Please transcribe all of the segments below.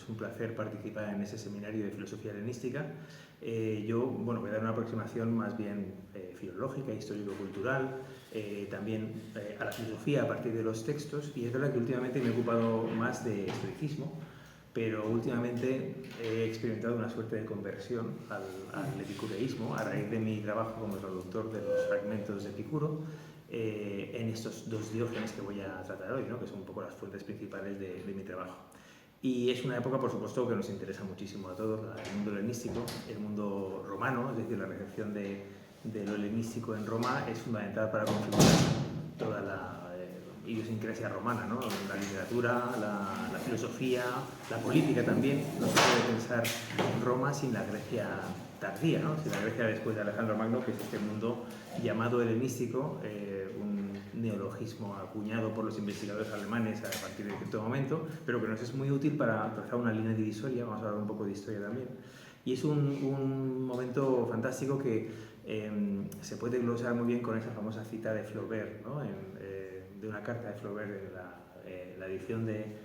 un placer participar en ese seminario de filosofía helenística. Yo voy a dar una aproximación más bien filológica, histórico-cultural, también a la filosofía a partir de los textos, y es verdad que últimamente me he ocupado más de estoicismo, pero últimamente he experimentado una suerte de conversión al epicureísmo a raíz de mi trabajo como traductor de los fragmentos de Epicuro en estos dos Diógenes que voy a tratar hoy, ¿no? Que son un poco las fuentes principales de mi trabajo. Y es una época, por supuesto, que nos interesa muchísimo a todos, el mundo helenístico, el mundo romano, es decir, la recepción de lo helenístico en Roma es fundamental para configurar toda la idiosincrasia romana, ¿no? La literatura, la filosofía, la política también. No se puede pensar Roma sin la Grecia tardía, ¿no? Sin la Grecia después de Alejandro Magno, que es este mundo llamado helenístico, un neologismo acuñado por los investigadores alemanes a partir de cierto momento, pero que nos es muy útil para trazar una línea divisoria. Vamos a hablar un poco de historia también. Y es un momento fantástico que se puede glosar muy bien con esa famosa cita de Flaubert, ¿no? De una carta de Flaubert en la edición de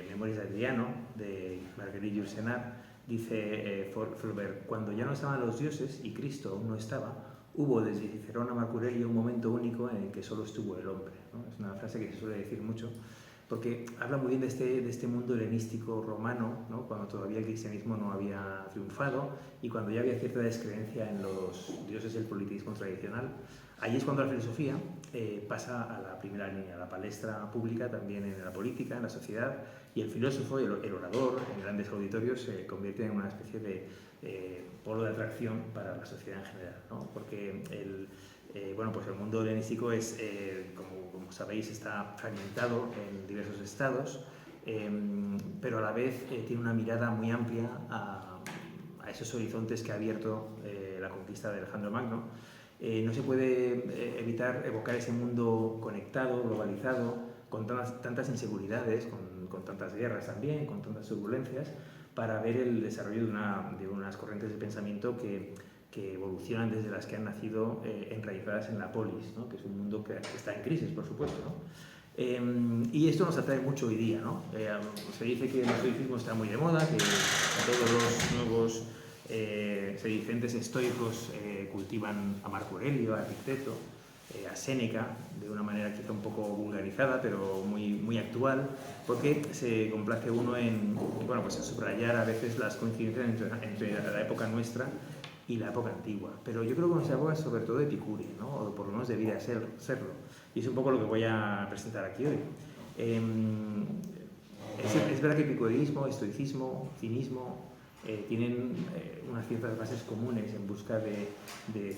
Memorias de Adriano, de Marguerite Yourcenar. Dice Flaubert: cuando ya no estaban los dioses y Cristo aún no estaba, hubo desde Cicerón a Marco Aurelio un momento único en el que solo estuvo el hombre, ¿no? Es una frase que se suele decir mucho, porque habla muy bien de este mundo helenístico romano, ¿no? Cuando todavía el cristianismo no había triunfado y cuando ya había cierta descreencia en los dioses del politeísmo tradicional. Ahí es cuando la filosofía pasa a la primera línea, a la palestra pública, también en la política, en la sociedad, y el filósofo, el orador, en grandes auditorios, se convierte en una especie de polo de atracción para la sociedad en general, ¿no? Porque el mundo helenístico es, como sabéis, está fragmentado en diversos estados, pero a la vez tiene una mirada muy amplia a esos horizontes que ha abierto la conquista de Alejandro Magno. No se puede evitar evocar ese mundo conectado, globalizado, con tantas inseguridades, con tantas guerras también, con tantas turbulencias, para ver el desarrollo de unas corrientes de pensamiento que evolucionan desde las que han nacido enraizadas en la polis, ¿no? Que es un mundo que está en crisis, por supuesto, ¿no? Y esto nos atrae mucho hoy día, ¿no? Se dice que el estoicismo está muy de moda, que todos los nuevos sedicentes estoicos cultivan a Marco Aurelio, a Epicteto, a Séneca, de una manera quizá un poco vulgarizada, pero muy actual, porque se complace uno en subrayar a veces las coincidencias entre la época nuestra y la época antigua. Pero yo creo que nuestra época es sobre todo epicurea, ¿no? O por lo menos debería serlo. Y es un poco lo que voy a presentar aquí hoy. Es verdad que epicureísmo, estoicismo, cinismo tienen unas ciertas bases comunes en busca de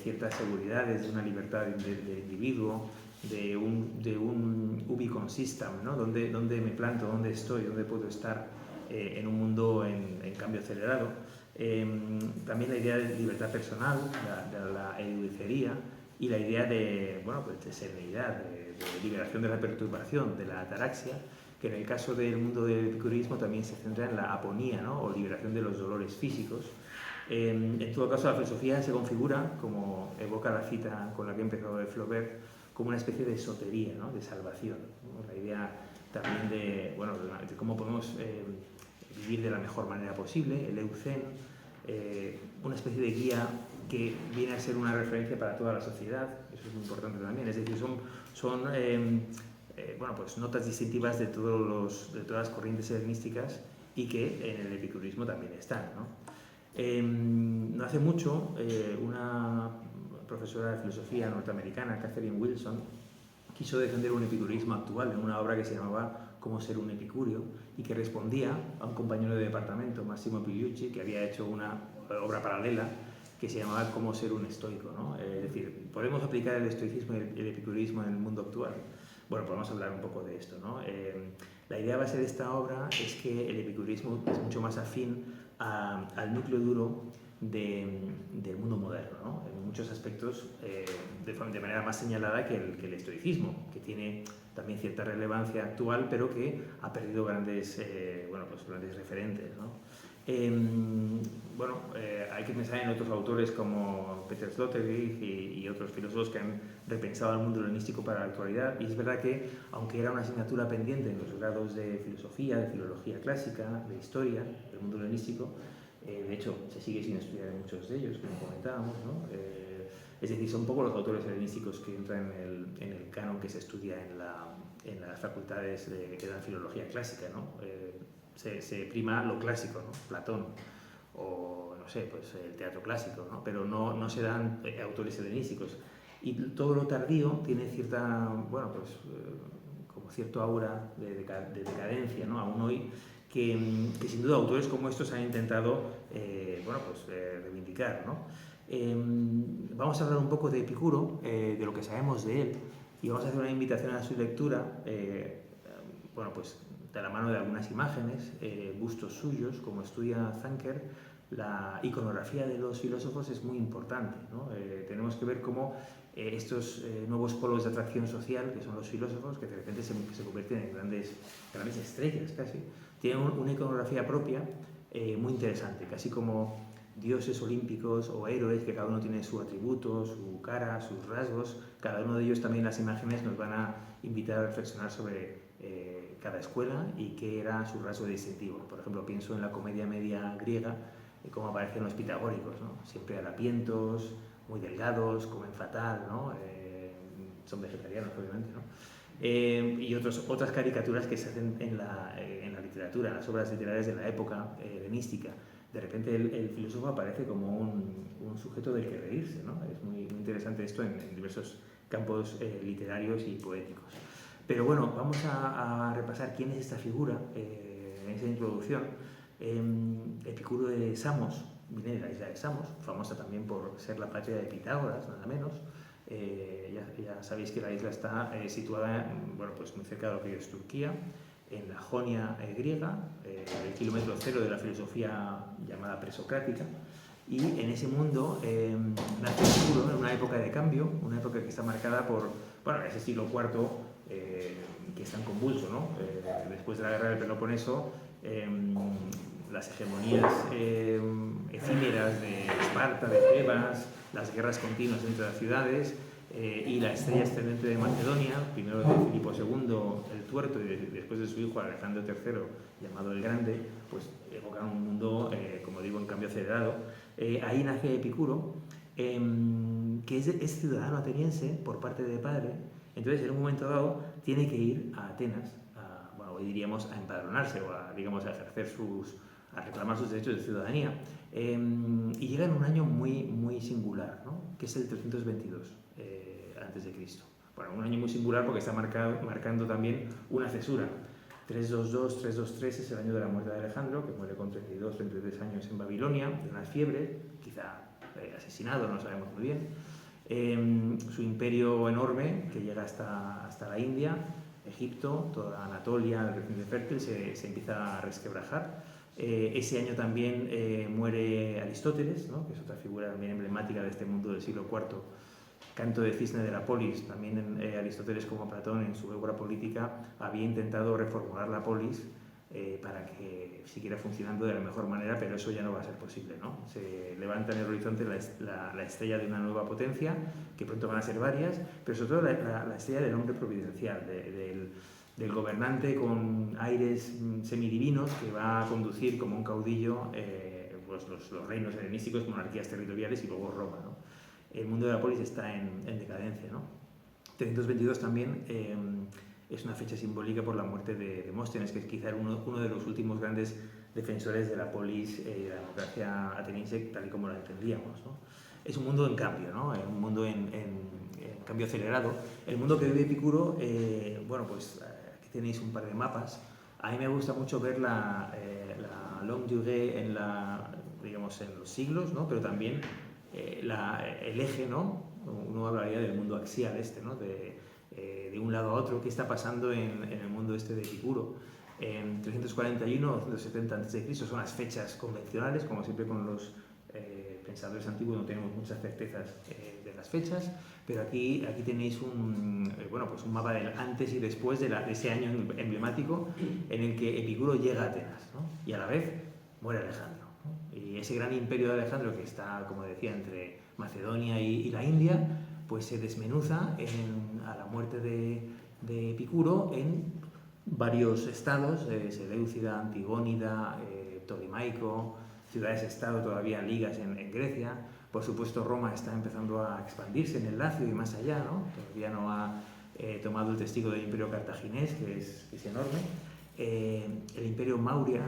ciertas seguridades, de una libertad del individuo, de un ubi consistam, ¿no? ¿Dónde me planto? ¿Dónde estoy? ¿Dónde puedo estar en un mundo en cambio acelerado? También la idea de libertad personal, de la erudicería, y la idea de serenidad, de liberación de la perturbación, de la ataraxia, que en el caso del mundo del epicureísmo también se centra en la aponía, ¿no? O liberación de los dolores físicos. En todo caso, la filosofía se configura, como evoca la cita con la que he empezado de Flaubert, como una especie de sotería, ¿no? De salvación, ¿no? La idea también de cómo podemos vivir de la mejor manera posible, el eucen, una especie de guía que viene a ser una referencia para toda la sociedad. Eso es muy importante también, es decir, son notas distintivas de todas las corrientes helenísticas y que en el epicurismo también están, ¿no? No hace mucho, una profesora de filosofía norteamericana, Catherine Wilson, quiso defender un epicurismo actual en una obra que se llamaba Cómo ser un epicúreo, y que respondía a un compañero de departamento, Massimo Pigliucci, que había hecho una obra paralela que se llamaba Cómo ser un estoico, ¿no? Es decir, ¿podemos aplicar el estoicismo y el epicurismo en el mundo actual? Bueno, pues vamos a hablar un poco de esto, ¿no? La idea base de esta obra es que el epicurismo es mucho más afín al núcleo duro del mundo moderno, ¿no? En muchos aspectos de manera más señalada que el estoicismo, que tiene también cierta relevancia actual, pero que ha perdido grandes referentes, ¿no? Hay que pensar en otros autores como Peter Sloterdijk y otros filósofos que han repensado el mundo helenístico para la actualidad. Y es verdad que, aunque era una asignatura pendiente en los grados de filosofía, de filología clásica, de historia, del mundo helenístico, de hecho se sigue sin estudiar en muchos de ellos, como comentábamos, ¿no? Es decir, son un poco los autores helenísticos que entran en el canon que se estudia en las facultades que dan filología clásica, ¿no? Se prima lo clásico, ¿no? Platón, o no sé, pues el teatro clásico, ¿no? Pero no se dan autores helenísticos. Y todo lo tardío tiene cierta, como cierto aura de decadencia, ¿no? Aún hoy, que sin duda autores como estos han intentado reivindicar, ¿no? Vamos a hablar un poco de Epicuro, de lo que sabemos de él, y vamos a hacer una invitación a su lectura, de la mano de algunas imágenes, bustos suyos, como estudia Zanker. La iconografía de los filósofos es muy importante, ¿no? Tenemos que ver cómo estos nuevos polos de atracción social, que son los filósofos, que de repente se convierten en grandes estrellas casi, tienen una iconografía propia muy interesante, casi como dioses olímpicos o héroes, que cada uno tiene su atributo, su cara, sus rasgos. Cada uno de ellos, también las imágenes nos van a invitar a reflexionar sobre cada escuela y qué era su rasgo distintivo. Por ejemplo, pienso en la comedia media griega, cómo aparecen los pitagóricos, ¿no? Siempre harapientos, muy delgados, comen fatal, ¿no? Son vegetarianos, obviamente, ¿no? Y otras caricaturas que se hacen en la literatura, en las obras literarias de la época helenística. De repente el filósofo aparece como un sujeto del que reírse, ¿no? Es muy interesante esto en diversos campos literarios y poéticos. Pero bueno, vamos a repasar quién es esta figura en esa introducción. Epicuro de Samos, viene de la isla de Samos, famosa también por ser la patria de Pitágoras, nada menos. Ya sabéis que la isla está situada muy cerca de lo que es Turquía, en la Jonia griega, el kilómetro cero de la filosofía llamada presocrática. Y en ese mundo nace Epicuro, en una época de cambio, una época que está marcada por ese siglo IV que es tan convulso, ¿no? Después de la guerra del Peloponeso, las hegemonías efímeras de Esparta, de Tebas, las guerras continuas entre las ciudades y la estrella ascendente de Macedonia, primero de Filipo II el Tuerto y después de su hijo Alejandro III, llamado el Grande, pues evocan un mundo, como digo, en cambio acelerado. Ahí nace Epicuro, que es ciudadano ateniense por parte de padre. Entonces, en un momento dado, tiene que ir a Atenas, hoy diríamos a empadronarse o a ejercer a reclamar sus derechos de ciudadanía. Y llega en un año muy singular, ¿no? Que es el 322 a.C. Bueno, un año muy singular porque está marcando también una cesura. 322, 323 es el año de la muerte de Alejandro, que muere con 32, 33 años en Babilonia, de una fiebre, quizá asesinado, no sabemos muy bien. Su imperio enorme, que llega hasta la India, Egipto, toda Anatolia, el recinto fértil, se empieza a resquebrajar. Ese año también muere Aristóteles, ¿no? Que es otra figura también emblemática de este mundo del siglo IV. Canto de Cisne de la Polis, también Aristóteles, como Platón en su obra política, había intentado reformular la polis para que siguiera funcionando de la mejor manera, pero eso ya no va a ser posible, ¿no? Se levanta en el horizonte la estrella de una nueva potencia, que pronto van a ser varias, pero sobre todo la estrella del hombre providencial, del gobernante con aires semidivinos que va a conducir como un caudillo los reinos helenísticos, monarquías territoriales y luego Roma, ¿no? El mundo de la polis está en decadencia, ¿no? 322 también es una fecha simbólica por la muerte de Demóstenes, que es quizá uno de los últimos grandes defensores de la polis y de la democracia ateniense tal y como la entendíamos, ¿no? Es un mundo en cambio, ¿no? Un mundo en cambio acelerado. El mundo que vive Epicuro, aquí tenéis un par de mapas. A mí me gusta mucho ver la longue durée en los siglos, ¿no? Pero también el eje, ¿no? Uno hablaría del mundo axial ¿no? De un lado a otro. ¿Qué está pasando en el mundo de Epicuro? En 341 o 270 a.C. son las fechas convencionales, como siempre con los pensadores antiguos no tenemos muchas certezas de las fechas, pero aquí tenéis un mapa del antes y después de ese año emblemático en el que Epicuro llega a Atenas, ¿no? Y a la vez muere Alejandro, ¿no? Y ese gran imperio de Alejandro, que está, como decía, entre Macedonia y la India, pues se desmenuza a la muerte de Epicuro en varios estados, Seleucida, Antigónida, Tolimaico, ciudades-estado todavía ligas en Grecia. Por supuesto, Roma está empezando a expandirse en el Lacio y más allá, ¿no? Todavía no ha tomado el testigo del imperio cartaginés, que es enorme. El imperio Mauria,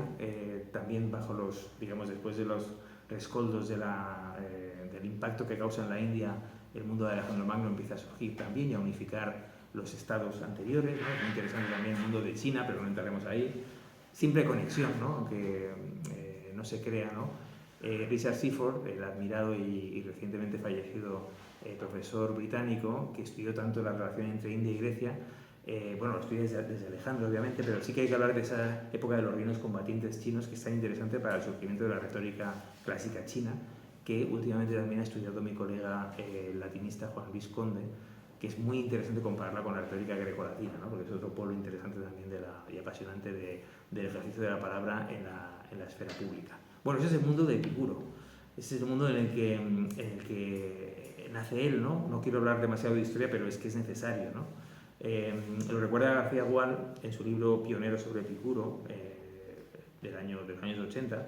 también bajo los, digamos, después de los rescoldos del impacto que causa en la India, el mundo de Alejandro Magno empieza a surgir también y a unificar los estados anteriores, ¿no? Es muy interesante también el mundo de China, pero no entraremos ahí. Simple conexión, ¿no? Aunque no se crea, ¿no? Richard Seaford, el admirado y recientemente fallecido profesor británico, que estudió tanto la relación entre India y Grecia, bueno, lo estudia desde Alejandro, obviamente, pero sí que hay que hablar de esa época de los reinos combatientes chinos, que es tan interesante para el surgimiento de la retórica clásica china, que últimamente también ha estudiado mi colega latinista Juan Luis Conde, que es muy interesante compararla con la retórica greco-latina, ¿no? Porque es otro polo interesante también y apasionante del ejercicio de la palabra en la esfera pública. Bueno, ese es el mundo de Epicuro, ese es el mundo en el que nace él, ¿no? No quiero hablar demasiado de historia, pero es que es necesario, ¿no? Lo recuerda García Gual en su libro pionero sobre Epicuro, de los años 80,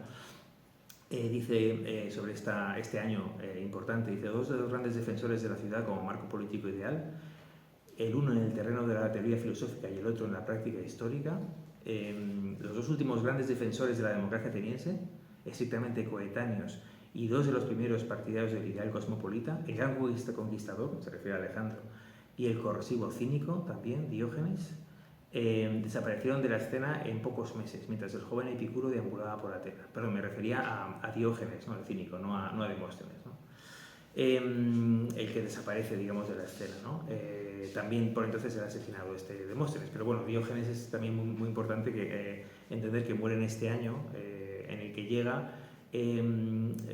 dice sobre este año importante, dice: dos de los grandes defensores de la ciudad como marco político ideal, el uno en el terreno de la teoría filosófica y el otro en la práctica histórica, los dos últimos grandes defensores de la democracia ateniense, estrictamente coetáneos, y dos de los primeros partidarios del ideal cosmopolita, el gran conquistador, se refiere a Alejandro, y el corrosivo cínico, también, Diógenes, desaparecieron de la escena en pocos meses, mientras el joven Epicuro deambulaba por Atenas. Perdón, me refería a Diógenes, ¿no? El cínico, no a Demóstenes, ¿no? El que desaparece, digamos, de la escena, ¿no? También por entonces era asesinado Demóstenes, pero bueno, Diógenes es también muy, muy importante entender que muere en este año en el que llega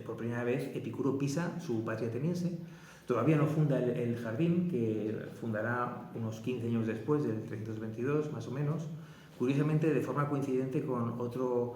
por primera vez Epicuro pisa su patria ateniense. Todavía no funda el jardín, que fundará unos 15 años después, del 322 más o menos, curiosamente de forma coincidente con otro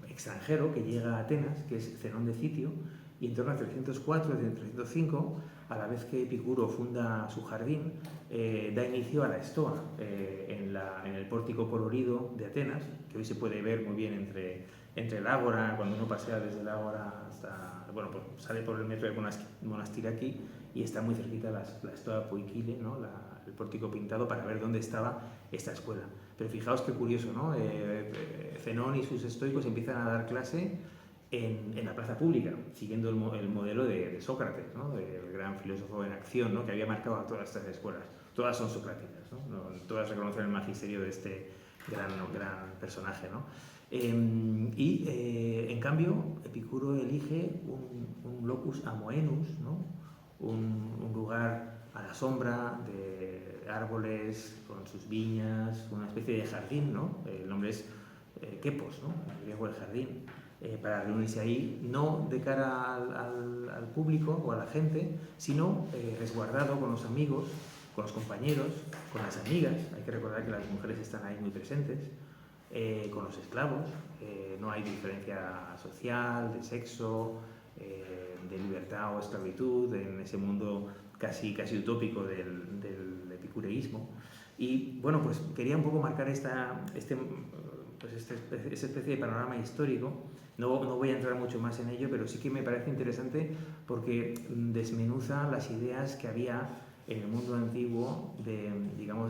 extranjero que llega a Atenas, que es Zenón de Citio, y en torno a 304, 305, a la vez que Epicuro funda su jardín, da inicio a la Estoa, en el pórtico colorido de Atenas, que hoy se puede ver muy bien entre el Ágora, cuando uno pasea desde el Ágora hasta, bueno, pues sale por el metro de Monastiraki y está muy cerquita la Stoa Poikile, ¿no? El pórtico pintado, para ver dónde estaba esta escuela. Pero fijaos qué curioso, ¿no? Zenón y sus estoicos empiezan a dar clase en la plaza pública, siguiendo el modelo de Sócrates, ¿no? Del gran filósofo en acción, ¿no? Que había marcado a todas estas escuelas. Todas son socráticas, ¿no? Todas reconocen el magisterio de este gran personaje, ¿no? En cambio, Epicuro elige un locus amoenus, ¿no? Un lugar a la sombra de árboles, con sus viñas, una especie de jardín, ¿no? El nombre es Quepos, ¿no? En griego el jardín, para reunirse ahí, no de cara al público o a la gente, sino resguardado con los amigos, con los compañeros, con las amigas. Hay que recordar que las mujeres están ahí muy presentes, con los esclavos. No hay diferencia social, de sexo, de libertad o esclavitud en ese mundo casi utópico del epicureísmo. Y bueno, pues quería un poco marcar esta especie de panorama histórico. No voy a entrar mucho más en ello, pero sí que me parece interesante porque desmenuza las ideas que había en el mundo antiguo de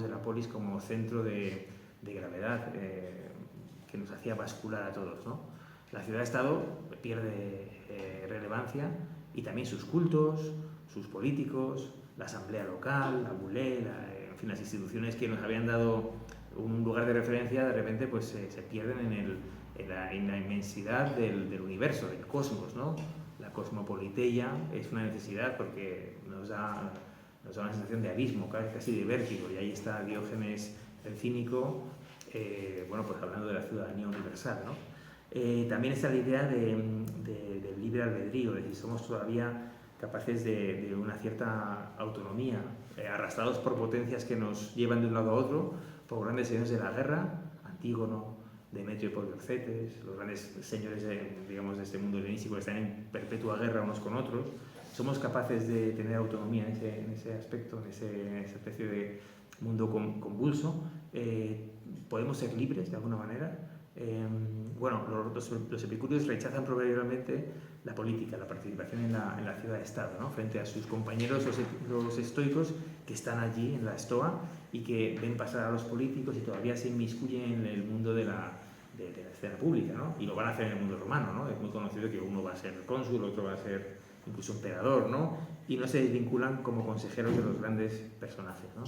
la polis como centro de gravedad, que nos hacía bascular a todos, ¿no? La ciudad-estado pierde relevancia, y también sus cultos, sus políticos, la asamblea local, la bulé, en fin, las instituciones que nos habían dado un lugar de referencia, de repente pues se pierden en la inmensidad del universo, del cosmos, ¿no? La cosmopoliteia es una necesidad porque nos da una sensación de abismo, casi de vértigo, y ahí está Diógenes el cínico, bueno, pues hablando de la ciudadanía universal, ¿no? También está la idea del libre albedrío, de si somos todavía capaces de una cierta autonomía, arrastrados por potencias que nos llevan de un lado a otro, por grandes señores de la guerra, Antígono, Demetrio Poliorcetes, los grandes señores digamos, de este mundo helenístico que están en perpetua guerra unos con otros, somos capaces de tener autonomía en ese aspecto, en esa especie de mundo convulso, podemos ser libres de alguna manera. Bueno, los epicúreos rechazan proverbialmente la política, la participación en la ciudad-estado, ¿no? Frente a sus compañeros los estoicos que están allí en la estoa y que ven pasar a los políticos y todavía se inmiscuyen en el mundo de la escena pública, ¿no? Y lo van a hacer en el mundo romano, ¿no? Es muy conocido que uno va a ser cónsul, otro va a ser incluso emperador, ¿no? Y no se desvinculan como consejeros de los grandes personajes, ¿no?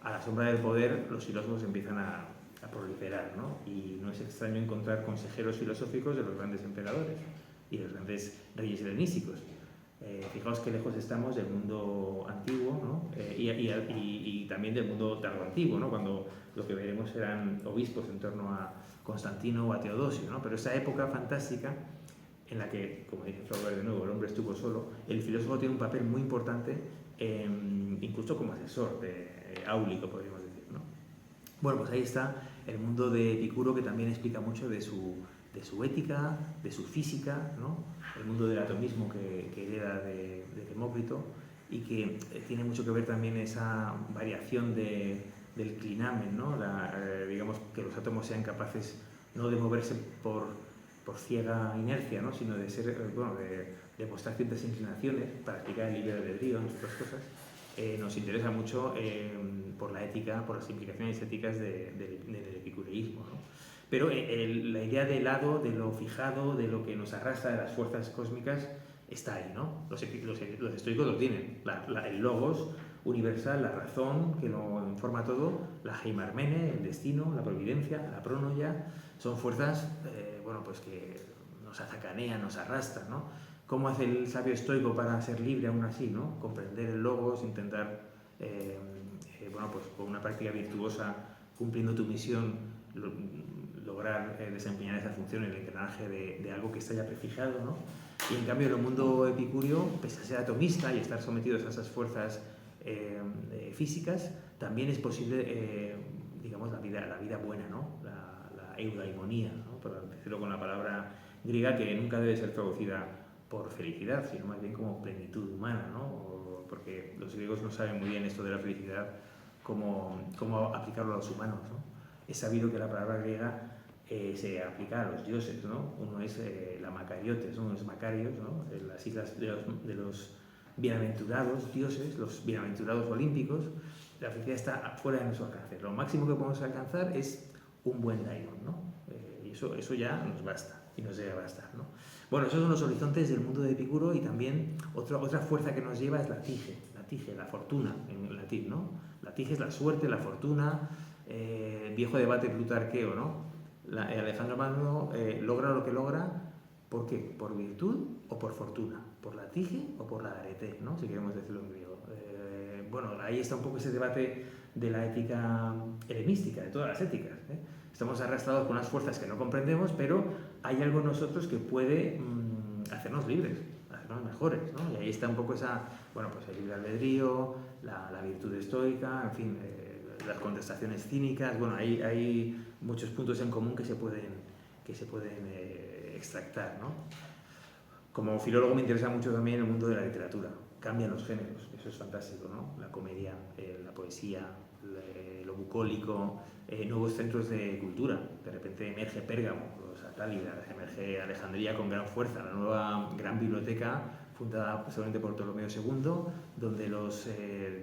A la sombra del poder, los filósofos empiezan a proliferar, ¿no? Y no es extraño encontrar consejeros filosóficos de los grandes emperadores y de los grandes reyes helenísticos. Fijaos qué lejos estamos del mundo antiguo, ¿no? Y también del mundo tardoantiguo, ¿no? Cuando lo que veremos serán obispos en torno a Constantino o a Teodosio, ¿no? Pero esa época fantástica en la que, como dice Flaubert de nuevo, el hombre estuvo solo, el filósofo tiene un papel muy importante, incluso como asesor áulico, podríamos decir, ¿no? Bueno, pues ahí está el mundo de Epicuro, que también explica mucho de su ética, de su física, ¿no? El mundo del atomismo que hereda de Demócrito y que tiene mucho que ver también esa variación del clinamen, ¿no? Digamos que los átomos sean capaces no de moverse por ciega inercia, ¿no? Sino de ser, bueno, de mostrar ciertas inclinaciones para explicar el libre albedrío, entre otras cosas. Nos interesa mucho por la ética, por las implicaciones éticas del epicureísmo, ¿no? Pero la idea del lado, de lo fijado, de lo que nos arrastra, de las fuerzas cósmicas, está ahí, ¿no? Los estoicos lo tienen, el logos universal, la razón que lo informa todo, la heimarmene, el destino, la providencia, la pronoia, son fuerzas bueno, pues que nos azacanean, nos arrastran, ¿no? ¿Cómo hace el sabio estoico para ser libre aún así, ¿no? Comprender el logos, intentar, bueno, pues con una práctica virtuosa, cumpliendo tu misión, lograr desempeñar esa función en el engranaje de algo que está ya prefijado, ¿no? Y en cambio en el mundo epicúreo, pese a ser atomista y estar sometidos a esas fuerzas físicas, también es posible, digamos, la vida buena, ¿no? La eudaimonía, ¿no? Por decirlo con la palabra griega, que nunca debe ser traducida por felicidad, sino más bien como plenitud humana, ¿no? Porque los griegos no saben muy bien esto de la felicidad, cómo aplicarlo a los humanos, ¿no? Es sabido que la palabra griega se aplica a los dioses, ¿no? Uno es la Macariotes, uno es Macarios, ¿no? Las siglas de los bienaventurados dioses, los bienaventurados olímpicos. La felicidad está fuera de nuestro alcance. Lo máximo que podemos alcanzar es un buen daimon, ¿no? Y eso ya nos basta y nos debe bastar, ¿no? Bueno, esos son los horizontes del mundo de Epicuro, y también otra fuerza que nos lleva es la tige, la fortuna en latín, ¿no? La tige es la suerte, la fortuna, viejo debate plutarqueo, ¿no? Alejandro Magno logra lo que logra, ¿por qué? ¿Por virtud o por fortuna? ¿Por la tige o por la arete, ¿no? Si queremos decirlo en griego. Bueno, ahí está un poco ese debate de la ética helenística, de todas las éticas, ¿eh? Estamos arrastrados con unas fuerzas que no comprendemos, pero hay algo en nosotros que puede hacernos libres, hacernos mejores, ¿no? Y ahí está un poco bueno, pues el libre albedrío, la virtud estoica, en fin, las contestaciones cínicas. Bueno, hay muchos puntos en común que se pueden extractar, ¿no? Como filólogo me interesa mucho también el mundo de la literatura. Cambian los géneros, eso es fantástico, ¿no? La comedia, la poesía, lo bucólico, nuevos centros de cultura. De repente emerge Pérgamo, los Atálidas, emerge Alejandría con gran fuerza, la nueva gran biblioteca fundada seguramente por Ptolomeo II, donde los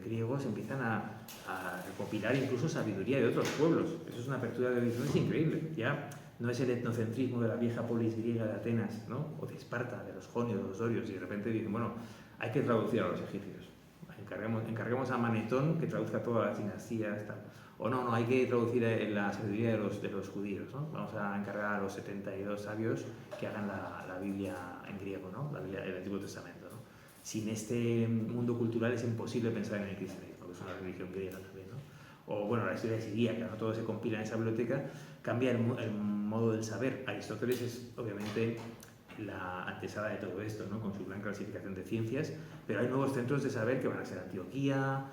griegos empiezan a recopilar incluso sabiduría de otros pueblos. Eso es una apertura de horizontes increíble. Ya no es el etnocentrismo de la vieja polis griega de Atenas, ¿no? O de Esparta, de los jonios, de los dorios, y de repente dicen, bueno, hay que traducir a los egipcios. Encarguemos a Manetón que traduzca todas las dinastías, tal. O no, hay que traducir la sabiduría de los judíos, ¿no? Vamos a encargar a los 72 sabios que hagan la Biblia en griego, ¿no? La Biblia del Antiguo Testamento, ¿no? Sin este mundo cultural es imposible pensar en el cristianismo, que es una religión griega también, ¿no? O bueno, la historia siríaca, ¿no? Todo se compila en esa biblioteca, cambia el modo del saber. Aristóteles es obviamente la antesala de todo esto, ¿no? Con su gran clasificación de ciencias, pero hay nuevos centros de saber que van a ser Antioquía,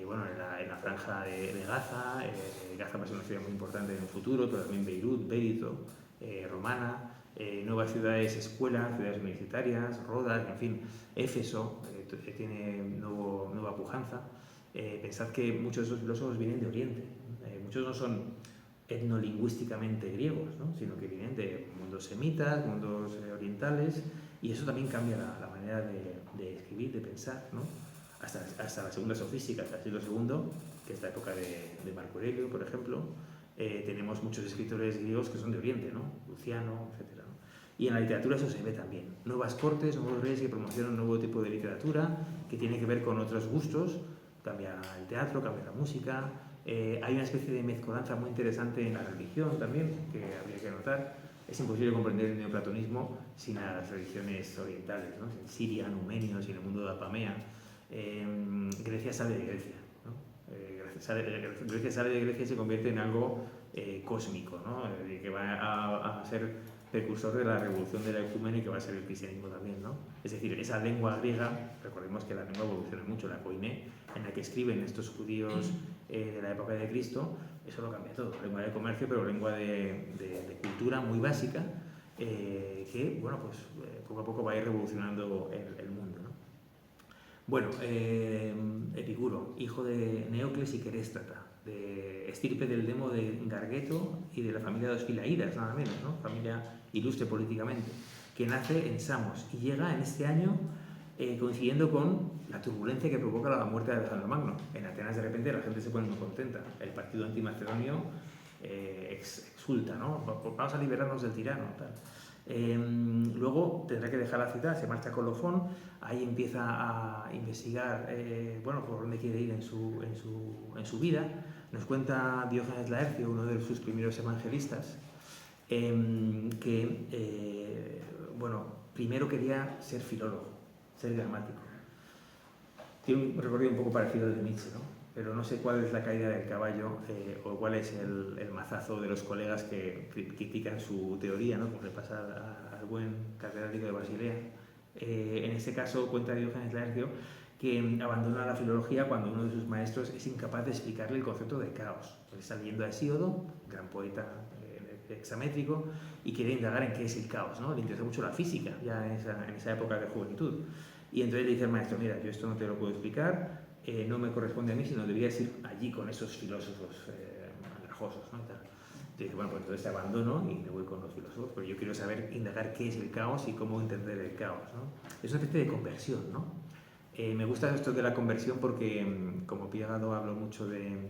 bueno, en la franja de Gaza. Gaza va a ser una ciudad muy importante en el futuro, pero también Beirut, Beirut, Romana, nuevas ciudades, escuelas, ciudades universitarias, Rodas, en fin, Éfeso, tiene nueva pujanza. Pensad que muchos de esos filósofos vienen de Oriente, muchos no son etnolingüísticamente griegos, ¿no? Sino que vienen de mundos semitas, mundos orientales, y eso también cambia la manera de escribir, de pensar, ¿no? Hasta la segunda sofística, hasta el siglo II, que es la época de Marco Aurelio, por ejemplo, tenemos muchos escritores griegos que son de Oriente, ¿no? Luciano, etc. ¿no? Y en la literatura eso se ve también. Nuevas cortes, nuevos reyes que promocionan un nuevo tipo de literatura que tiene que ver con otros gustos. Cambia el teatro, cambia la música. Hay una especie de mezcolanza muy interesante en la religión también, que habría que notar. Es imposible comprender el neoplatonismo sin las religiones orientales, ¿no? En Siria, en Numenios y en el mundo de Apamea. Grecia sale de Grecia, ¿no? Grecia sale de Grecia y se convierte en algo cósmico, ¿no? Que va a ser precursor de la revolución de la ecumenia y que va a ser el cristianismo también, ¿no? Es decir, esa lengua griega, recordemos que la lengua evoluciona mucho, la koiné, en la que escriben estos judíos de la época de Cristo, eso lo cambia todo, lengua de comercio, pero lengua de cultura muy básica, que, bueno, pues poco a poco va a ir revolucionando el mundo, ¿no? Bueno, Epicuro, hijo de Neocles y Queréstrata, de estirpe del demo de Gargeto y de la familia de los Filaídas, nada menos, ¿no? Familia ilustre políticamente, que nace en Samos y llega en este año coincidiendo con la turbulencia que provoca la muerte de Alejandro Magno. En Atenas de repente la gente se pone muy contenta, el partido antimacedonio exulta, ¿no? Vamos a liberarnos del tirano, tal. Luego tendrá que dejar la ciudad, se marcha a Colofón, ahí empieza a investigar bueno, por dónde quiere ir en su vida. Nos cuenta Diógenes Laercio, uno de sus primeros evangelistas, que bueno, primero quería ser filólogo, ser gramático. Tiene un recorrido un poco parecido al de Nietzsche, ¿no? Pero no sé cuál es la caída del caballo o cuál es el mazazo de los colegas que critican su teoría, ¿no? Como le pasa al buen catedrático de Basilea. En este caso cuenta Diógenes Laercio que abandona la filología cuando uno de sus maestros es incapaz de explicarle el concepto de caos. Está leyendo a Hesíodo, gran poeta hexamétrico, y quiere indagar en qué es el caos, ¿no? Le interesa mucho la física, ya en esa época de juventud. Y entonces le dice al maestro, mira, yo esto no te lo puedo explicar, no me corresponde a mí, sino deberías ir allí con esos filósofos andrajosos, ¿no? Y dice, bueno, pues entonces te abandono y me voy con los filósofos, porque yo quiero saber, indagar qué es el caos y cómo entender el caos, ¿no? Es una especie de conversión, ¿no? Me gusta esto de la conversión porque, como Piaget habló mucho de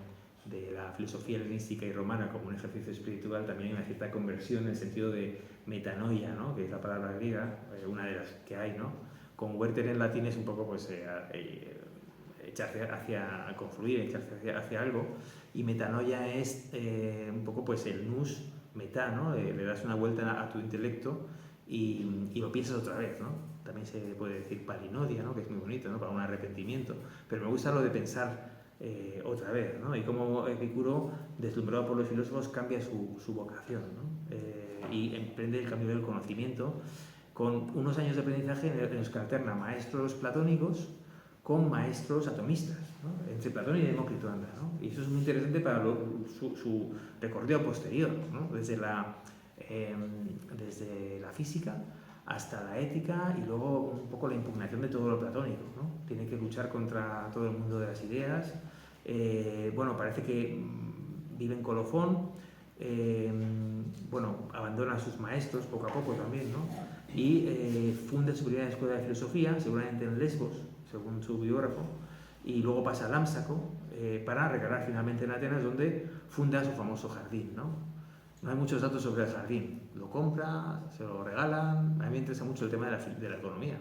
la filosofía helenística y romana como un ejercicio espiritual, también hay una cierta conversión en el sentido de metanoia, ¿no? Que es la palabra griega, una de las que hay, ¿no? Con Werther en latín es un poco pues, echarse hacia confluir, echarse hacia algo, y metanoia es un poco pues el nous meta, ¿no? Le das una vuelta a tu intelecto y lo piensas otra vez, ¿no? También se puede decir palinodia, ¿no? Que es muy bonito, ¿no? Para un arrepentimiento, pero me gusta lo de pensar otra vez, ¿no? Y cómo Epicuro, deslumbrado por los filósofos, cambia su vocación, ¿no? Y emprende el camino del conocimiento con unos años de aprendizaje en los que alterna maestros platónicos con maestros atomistas, ¿no? Entre Platón y Demócrito anda, ¿no? Y eso es muy interesante para su recorrido posterior, ¿no? Desde la física hasta la ética y luego un poco la impugnación de todo lo platónico, ¿no? Tiene que luchar contra todo el mundo de las ideas. Bueno, parece que vive en Colofón, bueno, abandona a sus maestros poco a poco también, ¿no? Y funda su primera escuela de filosofía, seguramente en Lesbos, según su biógrafo, y luego pasa a Lámsaco para recalar finalmente en Atenas, donde funda su famoso jardín, ¿no? No hay muchos datos sobre el jardín, lo compra, se lo regalan. A mí me interesa mucho el tema de la economía,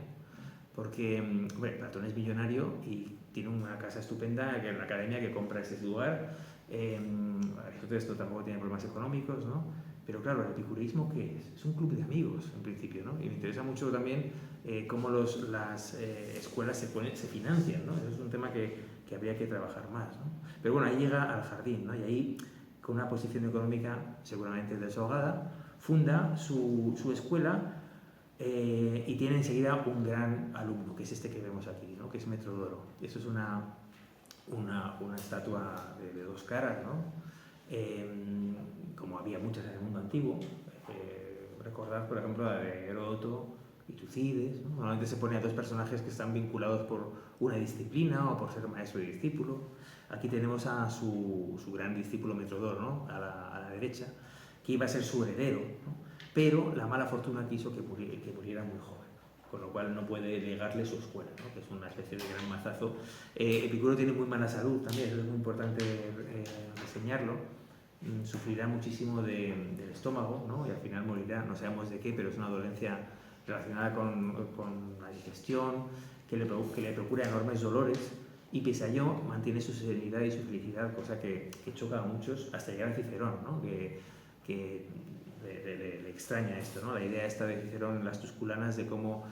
porque hombre, Platón es millonario y tiene una casa estupenda que en la academia que compra ese lugar. Esto tampoco tiene problemas económicos, ¿no? Pero claro, el epicureísmo, ¿qué es? Es un club de amigos, en principio, ¿no? Y me interesa mucho también cómo las escuelas se financian, ¿no? Eso es un tema que habría que trabajar más, ¿no? Pero bueno, ahí llega al jardín, ¿no? Y ahí, con una posición económica seguramente desahogada, funda su escuela y tiene enseguida un gran alumno, que es este que vemos aquí, ¿no? Que es Metrodoro. Eso es una una estatua de dos caras, ¿no? Como había muchas en el mundo antiguo. Recordad, por ejemplo, la de Heródoto y Tucídides, ¿no? Normalmente se pone a dos personajes que están vinculados por una disciplina o por ser maestro y discípulo. Aquí tenemos a su gran discípulo Metrodor, ¿no? A la derecha, que iba a ser su heredero, ¿no? Pero la mala fortuna quiso que muriera muy joven, con lo cual no puede legarle su escuela, ¿no? Que es una especie de gran mazazo. Epicuro tiene muy mala salud también, eso es muy importante reseñarlo. Sufrirá muchísimo del estómago, ¿no? Y al final morirá, no sabemos de qué, pero es una dolencia relacionada con la digestión, que le procura enormes dolores, y pese a ello mantiene su serenidad y su felicidad, cosa que choca a muchos, hasta llegar a Cicerón, ¿no? que le extraña esto, ¿no? La idea esta de Cicerón en las Tusculanas de cómo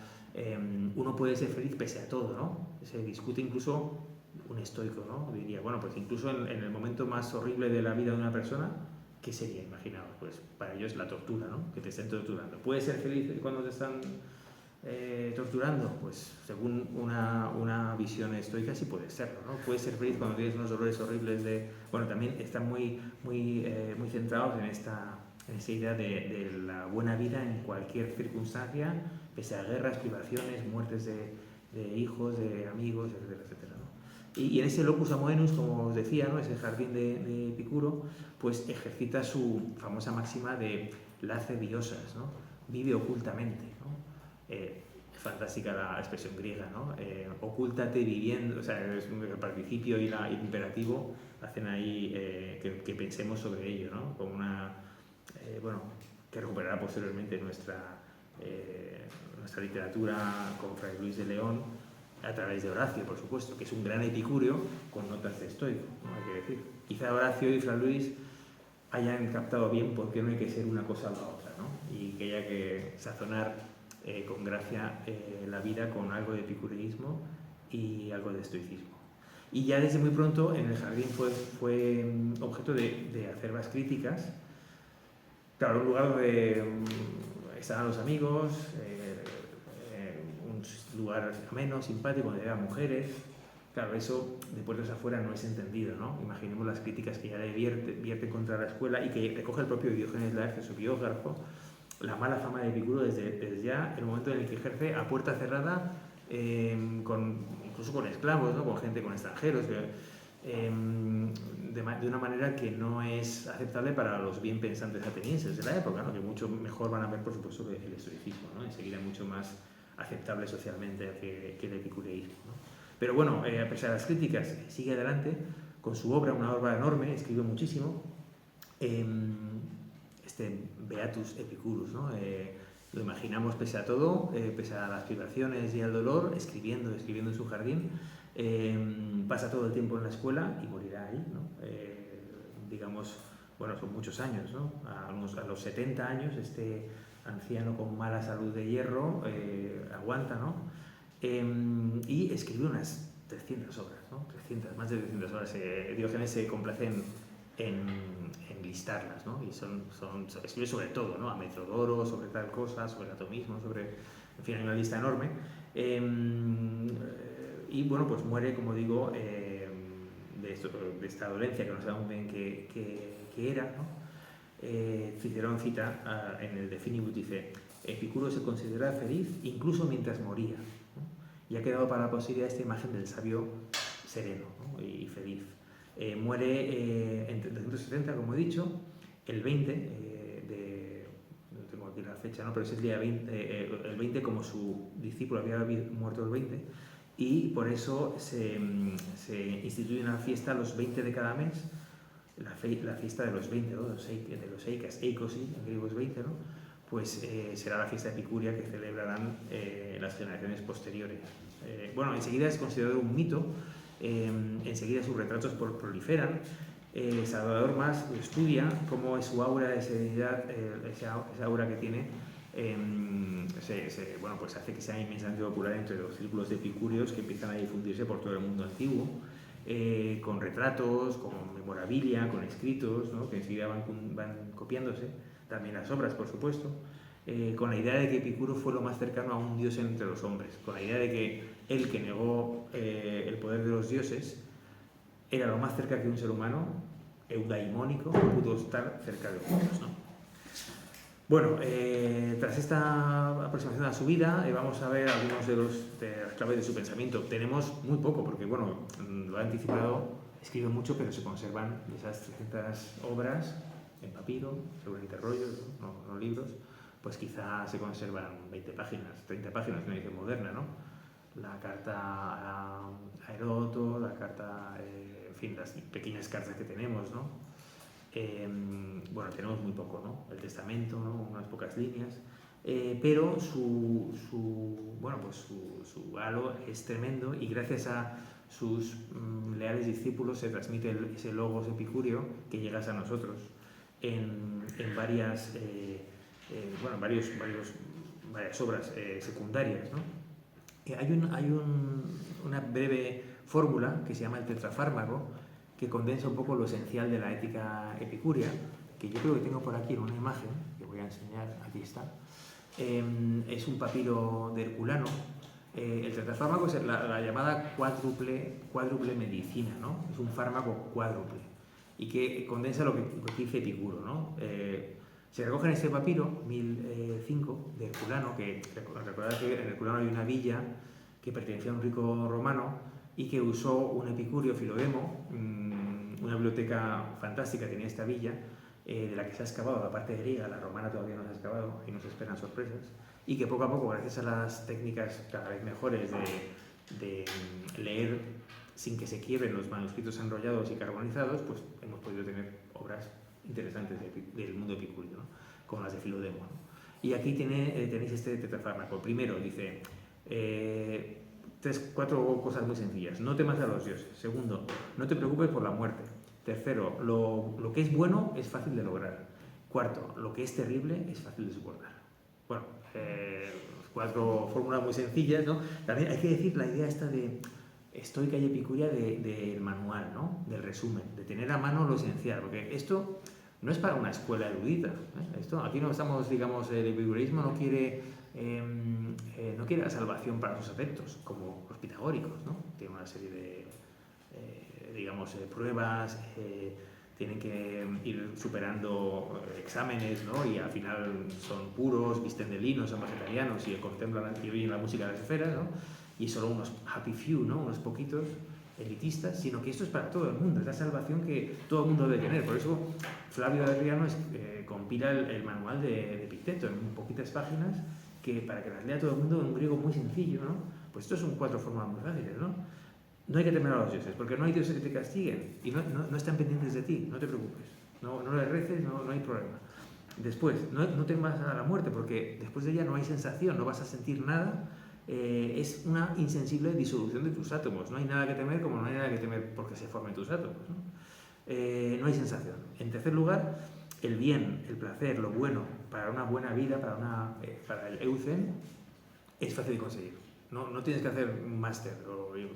uno puede ser feliz pese a todo, ¿no? Se discute incluso un estoico, ¿no? Diría, bueno, pues incluso en el momento más horrible de la vida de una persona, ¿qué sería? Imaginaos, pues para ellos la tortura, ¿no? Que te estén torturando. ¿Puedes ser feliz cuando te están torturando? Pues según una visión estoica sí puede serlo, ¿no? Puedes ser feliz cuando tienes unos dolores horribles de... Bueno, también están muy centrados en esta idea de la buena vida en cualquier circunstancia, pese a guerras, privaciones, muertes de hijos, de amigos, etcétera, etcétera, ¿no? Y en ese locus amoenus, como os decía, ¿no? Ese jardín de Epicuro, pues ejercita su famosa máxima de lace diosas, ¿no? Vive ocultamente, ¿no? Fantástica la expresión griega, ¿no? Ocúltate viviendo, o sea, el participio y el imperativo hacen ahí que pensemos sobre ello, ¿no? Como una, bueno, que recuperará posteriormente nuestra literatura con Fray Luis de León, a través de Horacio, por supuesto, que es un gran epicúreo con notas de estoico, ¿no? Hay que decir. Quizá Horacio y Fray Luis hayan captado bien por qué no hay que ser una cosa o la otra, ¿no? Y que haya que sazonar con gracia la vida con algo de epicureísmo y algo de estoicismo. Y ya desde muy pronto en el jardín fue objeto de acerbas críticas. Claro, un lugar donde estaban los amigos, un lugar ameno, simpático, donde había mujeres. Claro, eso de puertas afuera no es entendido, ¿no? Imaginemos las críticas que ya le vierte contra la escuela y que recoge el propio Diógenes Laercio, su biógrafo, la mala fama de Epicuro desde ya el momento en el que ejerce a puerta cerrada, incluso con esclavos, ¿no? Con gente, con extranjeros, de una manera que no es aceptable para los bien pensantes atenienses de la época, ¿no? Que mucho mejor van a ver, por supuesto, el estoicismo, ¿no? Enseguida mucho más aceptable socialmente que el epicureísmo, ¿no? Pero bueno, a pesar de las críticas, sigue adelante con su obra, una obra enorme, escribió muchísimo. Beatus Epicurus, ¿no? Lo imaginamos pese a todo, pese a las privaciones y al dolor, escribiendo en su jardín. Pasa todo el tiempo en la escuela y morirá ahí, ¿no? Digamos, bueno, son muchos años, ¿no? A los 70 años, este anciano con mala salud de hierro aguanta, ¿no? Y escribió unas 300 obras, ¿no? Más de 300 obras. Diógenes se complace en listarlas, ¿no? Y escribe sobre todo, ¿no? A Metrodoro, sobre tal cosa, sobre el atomismo, en fin, hay una lista enorme. Y bueno, pues muere, como digo, de esta dolencia que no sabemos bien qué era, ¿no? Cicerón cita en el De Finibus, dice: Epicuro se considera feliz incluso mientras moría, ¿no? Y ha quedado para la posteridad esta imagen del sabio sereno, ¿no? Y feliz. Muere en 370, como he dicho, el 20 no tengo aquí la fecha, ¿no? Pero es el día 20, el 20, como su discípulo había muerto el 20, y por eso se instituye una fiesta los 20 de cada mes, la fiesta de los 20, ¿no? de los eicas, eikosi, en griego es 20, ¿no? Pues será la fiesta epicúrea que celebrarán las generaciones posteriores. Bueno, enseguida es considerado un mito. Enseguida sus retratos proliferan. Salvador Mas lo estudia, cómo es su aura de serenidad, esa aura que tiene, bueno, pues hace que sea inmensamente popular entre los círculos de epicúreos que empiezan a difundirse por todo el mundo antiguo, con retratos, con memorabilia, con escritos, ¿no? Que enseguida van copiándose, también las obras, por supuesto. Con la idea de que Epicuro fue lo más cercano a un dios entre los hombres, con la idea de que él, que negó el poder de los dioses, era lo más cerca que un ser humano eudaimónico pudo estar cerca de nosotros, ¿no? Bueno, tras esta aproximación a su vida, vamos a ver algunos de las claves de su pensamiento. Tenemos muy poco, porque bueno, lo ha anticipado, escribe mucho, pero se conservan esas 300 obras en papiro, seguramente rollos, no libros, pues quizá se conservan 20 páginas, 30 páginas, una edición moderna, ¿no? La carta a Heródoto, la carta, en fin, las pequeñas cartas que tenemos, ¿no? Bueno, tenemos muy poco, ¿no? El testamento, ¿no? Unas pocas líneas, pero bueno, pues su halo es tremendo, y gracias a sus leales discípulos se transmite ese logos epicúreo que llega a nosotros en varias, bueno, varias obras secundarias, ¿no? Hay una breve fórmula que se llama el tetrafármaco, que condensa un poco lo esencial de la ética epicúrea, que yo creo que tengo por aquí en una imagen, que voy a enseñar, aquí está. Es un papiro de Herculano. El tetrafármaco es la llamada cuádruple medicina, ¿no? Es un fármaco cuádruple, y que condensa lo que dice Epicuro, ¿no? Se recoge en este papiro, 1005, de Herculano, que recordad que en Herculano hay una villa que pertenecía a un rico romano, y que usó un epicurio, Filodemo, una biblioteca fantástica tenía esta villa, de la que se ha excavado la parte griega, la romana todavía no se ha excavado, y nos esperan sorpresas, y que poco a poco, gracias a las técnicas cada vez mejores de leer sin que se quiebren los manuscritos enrollados y carbonizados, pues hemos podido tener obras interesantes del mundo epicúreo, ¿no? Como las de Filodemo, ¿no? Y aquí tenéis este tetrafármaco. Primero dice 4 cosas muy sencillas. No temas a los dioses. Segundo, no te preocupes por la muerte. Tercero, lo que es bueno es fácil de lograr. Cuarto, lo que es terrible es fácil de soportar. Bueno, 4 fórmulas muy sencillas, ¿no? También hay que decir la idea esta de estoica y epicúrea del manual, ¿no? Del resumen, de tener a mano lo esencial, porque esto no es para una escuela erudita, ¿eh? Aquí no estamos, digamos, el epicureísmo no quiere la salvación para sus adeptos, como los pitagóricos, ¿no? Tienen una serie de, digamos, pruebas, tienen que ir superando exámenes, ¿no? Y al final son puros, visten de lino, son vegetarianos y contemplan y oyen la música de las esferas, ¿no? Y solo unos happy few, ¿no? Unos poquitos elitistas, sino que esto es para todo el mundo, es la salvación que todo el mundo debe tener. Por eso Flavio de Arriano compila el manual de Epicteto en poquitas páginas, para que las lea todo el mundo en un griego muy sencillo, ¿no? Pues esto son 4 formas muy fáciles, ¿no? No hay que temer a los dioses, porque no hay dioses que te castiguen y no están pendientes de ti, no te preocupes, no les reces, no hay problema. Después, no temas a la muerte, porque después de ella no hay sensación, no vas a sentir nada. Es una insensible disolución de tus átomos. No hay nada que temer, como no hay nada que temer porque se formen tus átomos, ¿no? No hay sensación. En tercer lugar, el bien, el placer, lo bueno para una buena vida, para el eucen, es fácil de conseguir. No tienes que hacer un máster,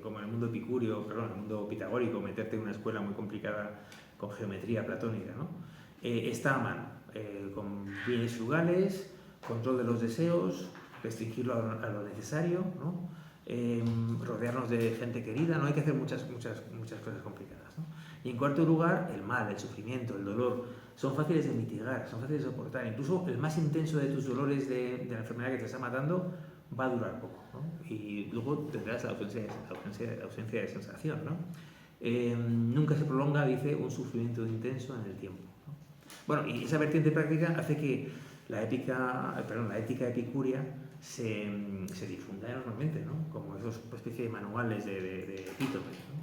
como en el mundo epicúreo, en el mundo pitagórico, meterte en una escuela muy complicada con geometría platónica, ¿no? Está a mano, con bienes frugales, control de los deseos, restringirlo a lo necesario, ¿no? Rodearnos de gente querida, no hay que hacer muchas cosas complicadas, ¿no? Y en cuarto lugar, el mal, el sufrimiento, el dolor, son fáciles de mitigar, son fáciles de soportar. Incluso el más intenso de tus dolores de la enfermedad que te está matando va a durar poco, ¿no? Y luego tendrás la ausencia de sensación, ¿no? Nunca se prolonga, dice, un sufrimiento intenso en el tiempo, ¿no? Bueno, y esa vertiente práctica hace que la ética epicúrea se difunda enormemente, ¿no? Como esos especie de manuales de epítomes, ¿no?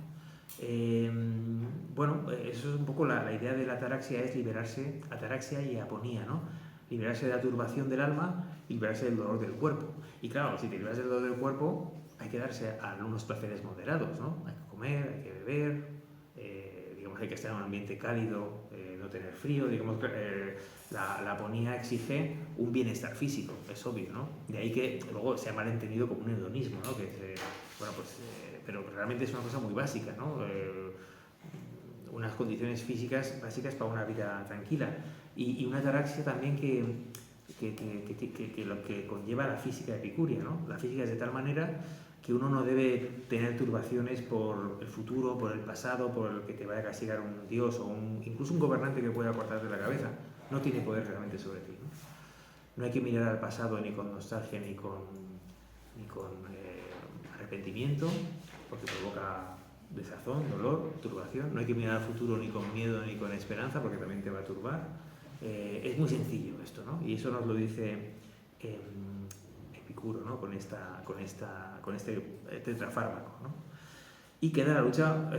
Bueno, eso es un poco la idea de la ataraxia, es liberarse, ataraxia y aponía, ¿no? Liberarse de la turbación del alma y liberarse del dolor del cuerpo. Y claro, si te liberas del dolor del cuerpo, hay que darse a unos placeres moderados, ¿no? Hay que comer, hay que beber, digamos, hay que estar en un ambiente cálido, no tener frío, digamos, la aponía exige un bienestar físico, es obvio, ¿no? De ahí que luego se ha malentendido como un hedonismo, ¿no? Pero realmente es una cosa muy básica, ¿no? Unas condiciones físicas básicas para una vida tranquila, y una ataraxia también que lo que conlleva la física epicúrea, ¿no? La física es de tal manera que uno no debe tener turbaciones por el futuro, por el pasado, por el que te vaya a castigar un dios o incluso un gobernante que pueda cortarte la cabeza. No tiene poder realmente sobre ti, ¿no? No hay que mirar al pasado ni con nostalgia ni con arrepentimiento, porque provoca desazón, dolor, turbación. No hay que mirar al futuro ni con miedo ni con esperanza, porque también te va a turbar. Es muy sencillo esto, ¿no? Y eso nos lo dice Epicuro, ¿no? Con este tetrafármaco, ¿no? Y queda la lucha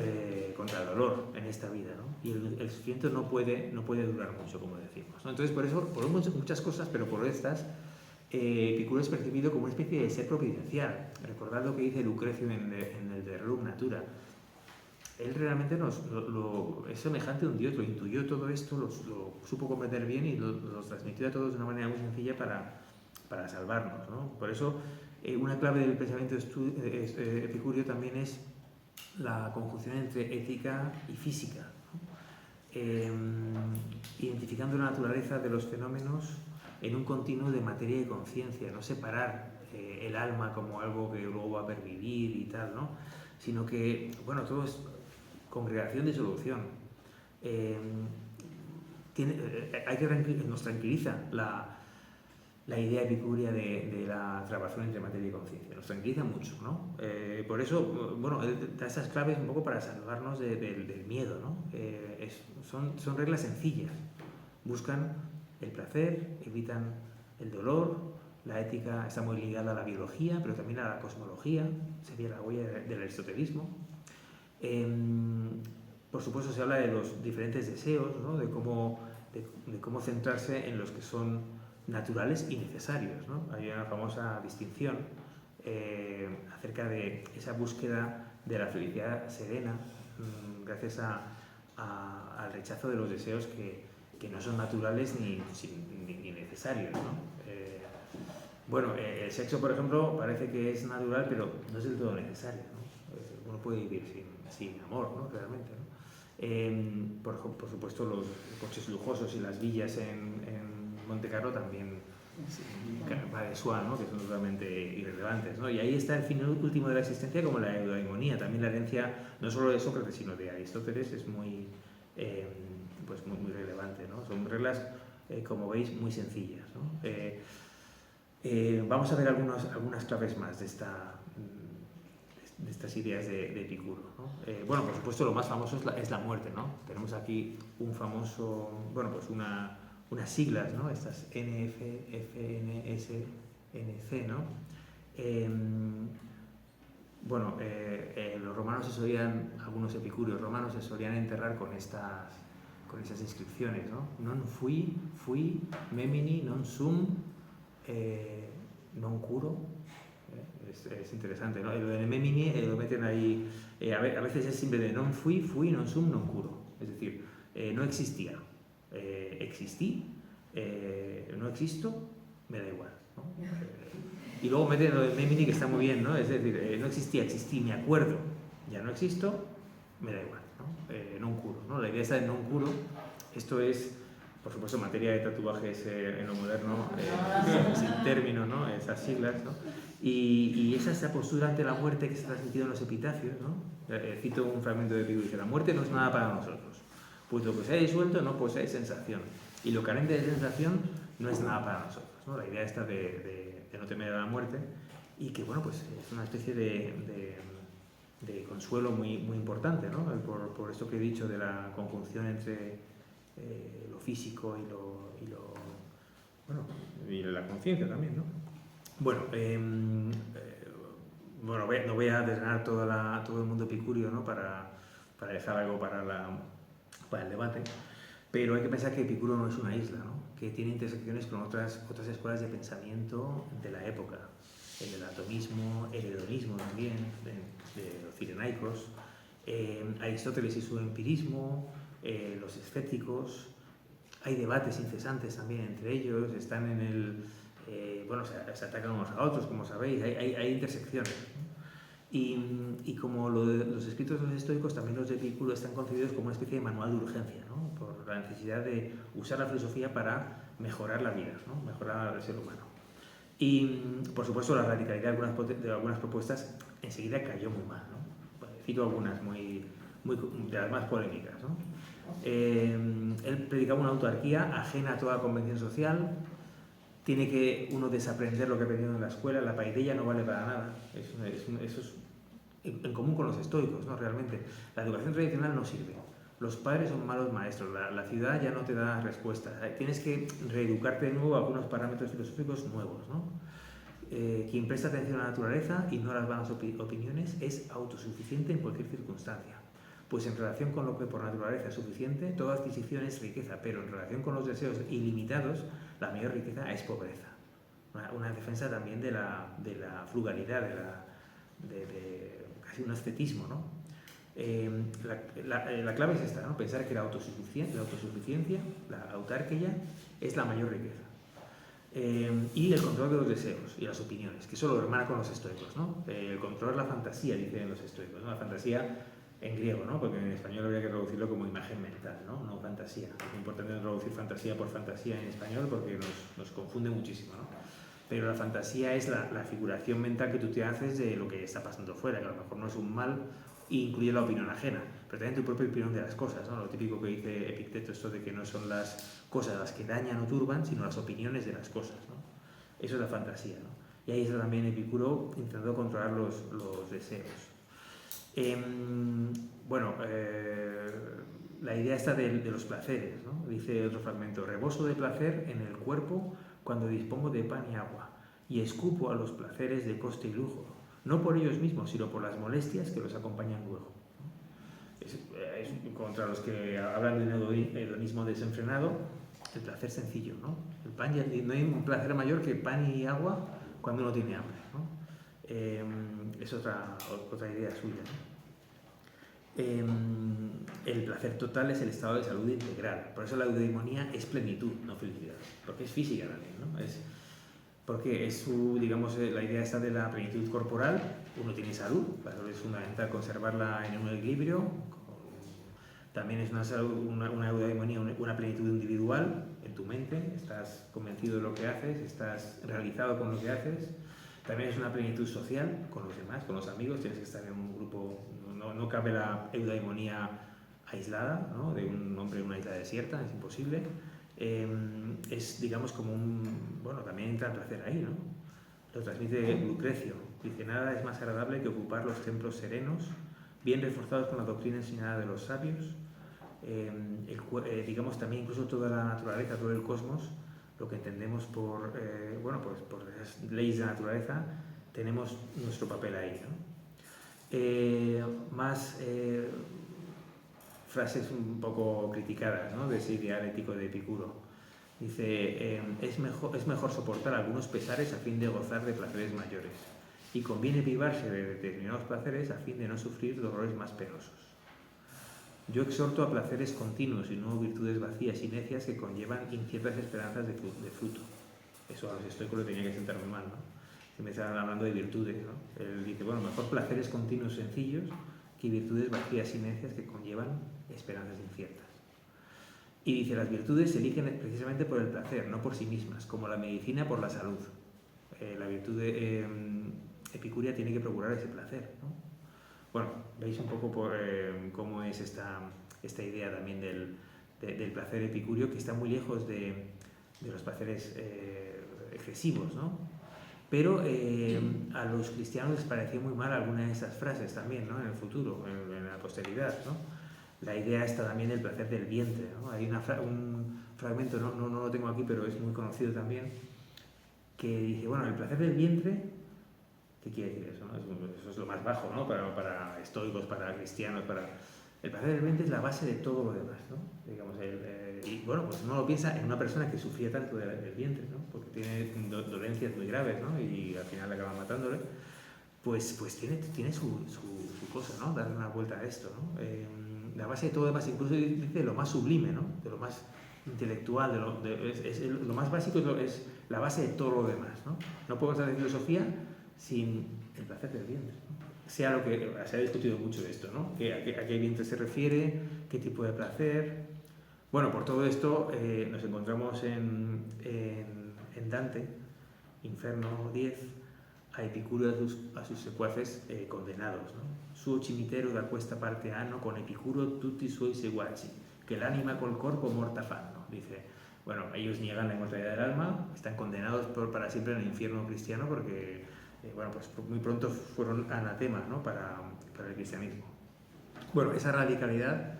contra el dolor en esta vida, ¿no? Y el sufrimiento no puede durar mucho, como decimos, ¿no? Entonces, por eso, por muchas cosas, pero por estas, Epicuro es percibido como una especie de ser providencial. Recordad lo que dice Lucrecio en el De Rerum Natura. Él realmente es semejante a un dios, lo intuyó todo esto, lo supo comprender bien y lo transmitió a todos de una manera muy sencilla para salvarnos, ¿no? Por eso, una clave del pensamiento epicúreo también es la conjunción entre ética y física, ¿no? Identificando la naturaleza de los fenómenos en un continuo de materia y conciencia, no separar el alma como algo que luego va a pervivir y tal, ¿no? Sino que, bueno, todo es congregación de solución. Nos tranquiliza la idea epicúrea de la trabación entre materia y conciencia, nos tranquiliza mucho, ¿no? Por eso, bueno, da esas claves un poco para salvarnos del miedo, ¿no? Son reglas sencillas, buscan el placer, evitan el dolor. La ética está muy ligada a la biología, pero también a la cosmología, sería la huella del aristotelismo. Por supuesto se habla de los diferentes deseos, ¿no? de cómo centrarse en los que son naturales y necesarios, ¿no? Hay una famosa distinción acerca de esa búsqueda de la felicidad serena gracias al rechazo de los deseos que no son naturales ni necesarios, ¿no? Bueno, el sexo, por ejemplo, parece que es natural, pero no es del todo necesario, ¿no? Uno puede vivir sin amor, ¿no? Realmente, ¿no? Por supuesto, los coches lujosos y las villas en Monte Carlo también va de Swan, ¿no? Que son totalmente irrelevantes, ¿no? Y ahí está el fin último de la existencia, como la eudaimonía. También la herencia, no solo de Sócrates, sino de Aristóteles, es muy relevante, ¿no? Son reglas, como veis, muy sencillas, ¿no? Vamos a ver algunas claves más de estas ideas de Epicuro, ¿no? Bueno, por supuesto, lo más famoso es la muerte, ¿no? Tenemos aquí un famoso, bueno, pues unas siglas, ¿no? Estas NF, FNS, NC, ¿no? Bueno, los romanos algunos epicúreos romanos se solían enterrar con esas inscripciones, ¿no? Non fui, memini, non sum, non curo. Es interesante, ¿no? Lo de memini lo meten ahí, a veces es simple de non fui, non sum, non curo. Es decir, no existía, existí, no existo, me da igual, ¿no? Y luego meten lo de memini, que está muy bien, ¿no? Es decir, no existía, existí, me acuerdo, ya no existo, me da igual, ¿no? Non curo, ¿no? La idea esta de non curo, esto es, por supuesto, materia de tatuajes en lo moderno, sin término, ¿no? Esas siglas, ¿no? Y esa postura ante la muerte que se ha transmitido en los epitafios, ¿no? Cito un fragmento de Epicuro, dice: la muerte no es nada para nosotros, pues lo que se ha disuelto no posee sensación, y lo carente de sensación no es nada para nosotros, ¿no? La idea esta de no temer a la muerte, y que, bueno, pues es una especie de consuelo muy importante, ¿no? Por esto que he dicho de la conjunción entre lo físico y la conciencia también, ¿no? Bueno, no voy a desgranar todo el mundo epicúreo, ¿no? para dejar algo para el debate, pero hay que pensar que Epicuro no es una isla, ¿no? Que tiene intersecciones con otras escuelas de pensamiento de la época, el atomismo, el hedonismo también, de los cirenaicos, Aristóteles y su empirismo, los escépticos. Hay debates incesantes también entre ellos, están se atacan unos a otros, como sabéis, hay intersecciones, ¿no? Y como los escritos de los estoicos, también los de Epicuro están concebidos como una especie de manual de urgencia, ¿no? Por la necesidad de usar la filosofía para mejorar la vida, ¿no? Mejorar al ser humano. Y, por supuesto, la radicalidad de algunas propuestas enseguida cayó muy mal, ¿no? Bueno, cito algunas de las más polémicas, ¿no? Él predicaba una autarquía ajena a toda convención social. Tiene que uno desaprender lo que ha aprendido en la escuela. La paideia no vale para nada. Eso es en común con los estoicos, ¿no? Realmente la educación tradicional no sirve. Los padres son malos maestros. La ciudad ya no te da respuestas. Tienes que reeducarte de nuevo a algunos parámetros filosóficos nuevos, ¿no? Quien presta atención a la naturaleza, ignora las vanas opiniones, es autosuficiente en cualquier circunstancia. Pues en relación con lo que por naturaleza es suficiente, toda adquisición es riqueza, pero en relación con los deseos ilimitados, la mayor riqueza es pobreza. Una defensa también de la frugalidad, de casi un ascetismo, ¿no? La clave es esta, ¿no? Pensar que la autosuficiencia, la autarquía, es la mayor riqueza. Y el control de los deseos y las opiniones, que eso lo hermana con los estoicos, ¿no? El control es la fantasía, dicen los estoicos, ¿no? La fantasía en griego, ¿no? Porque en español habría que traducirlo como imagen mental, no fantasía. Es importante no traducir fantasía por fantasía en español porque nos confunde muchísimo, ¿no? Pero la fantasía es la figuración mental que tú te haces de lo que está pasando fuera, que a lo mejor no es un mal, e incluye la opinión ajena, pero también tu propia opinión de las cosas, ¿no? Lo típico que dice Epicteto, esto de que no son las cosas las que dañan o turban, sino las opiniones de las cosas, ¿no? Eso es la fantasía, ¿no? Y ahí está también Epicuro intentando controlar los deseos. La idea está de los placeres, ¿no? Dice otro fragmento: reboso de placer en el cuerpo cuando dispongo de pan y agua, y escupo a los placeres de coste y lujo, no por ellos mismos, sino por las molestias que los acompañan luego. Es contra los que hablan del hedonismo desenfrenado, el placer sencillo, ¿no? El pan, no hay un placer mayor que pan y agua cuando uno tiene hambre, ¿no? Es otra idea suya, ¿no? El placer total es el estado de salud integral. Por eso la eudaimonía es plenitud, no felicidad. Porque es física también, ¿no? Porque es la idea está de la plenitud corporal. Uno tiene salud, la salud es fundamental conservarla en un equilibrio. También es una eudaimonía, una plenitud individual en tu mente. Estás convencido de lo que haces, estás realizado con lo que haces. También es una plenitud social con los demás, con los amigos. Tienes que estar en un grupo. No cabe la eudaimonía aislada, ¿no? De un hombre en una isla desierta, es imposible. Es, digamos, como también entra el placer ahí, ¿no? Lo transmite Lucrecio. Dice: nada es más agradable que ocupar los templos serenos, bien reforzados con la doctrina enseñada de los sabios. Digamos, también incluso toda la naturaleza, todo el cosmos, lo que entendemos por las leyes de la naturaleza, tenemos nuestro papel ahí, ¿no? Frases un poco criticadas, ¿no? De ese ideal ético de Epicuro. Dice: es mejor soportar algunos pesares a fin de gozar de placeres mayores, y conviene privarse de determinados placeres a fin de no sufrir dolores más penosos. Yo exhorto a placeres continuos y no virtudes vacías y necias que conllevan inciertas esperanzas de fruto. Eso a los estoicos le tenía que sentar muy mal, ¿no? Si me estaban hablando de virtudes, ¿no? Él dice: mejor placeres continuos sencillos que virtudes vacías y necias que conllevan esperanzas inciertas. Y dice: las virtudes se eligen precisamente por el placer, no por sí mismas, como la medicina por la salud. La virtud epicúrea tiene que procurar ese placer, ¿no? Bueno, veis un poco cómo es esta idea también del placer epicúreo, que está muy lejos de los placeres excesivos, ¿no? Pero a los cristianos les pareció muy mal alguna de esas frases también, ¿no? En el futuro, en la posteridad, ¿no? La idea está también del placer del vientre, ¿no? Hay un fragmento, no lo tengo aquí, pero es muy conocido también, que dice: el placer del vientre, ¿qué quiere decir eso, no? Eso es lo más bajo, ¿no? Para estoicos, para cristianos, el placer del vientre es la base de todo lo demás, ¿no? Digamos, pues uno lo piensa en una persona que sufría tanto del vientre, ¿no? Porque tiene dolencias muy graves, ¿no? Y al final acaba matándole. Pues tiene su cosa, ¿no? Darle una vuelta a esto, ¿no? La base de todo lo demás, incluso dice lo más sublime, ¿no? De lo más intelectual, lo más básico es la base de todo lo demás, ¿no? No podemos hablar de filosofía sin el placer del vientre, ¿no? Se ha discutido mucho de esto, ¿no? ¿A qué vientre se refiere? ¿Qué tipo de placer? Bueno, por todo esto nos encontramos en Dante, Inferno 10, a Epicuro y a sus secuaces condenados, ¿no? Suo cimitero da questa parte hanno, con Epicuro tutti i suoi seguaci, que el anima col corpo morta fanno. Dice, bueno, ellos niegan la inmortalidad del alma, están condenados para siempre en el infierno cristiano porque, bueno, pues muy pronto fueron anatema, ¿no? para el cristianismo. Bueno, esa radicalidad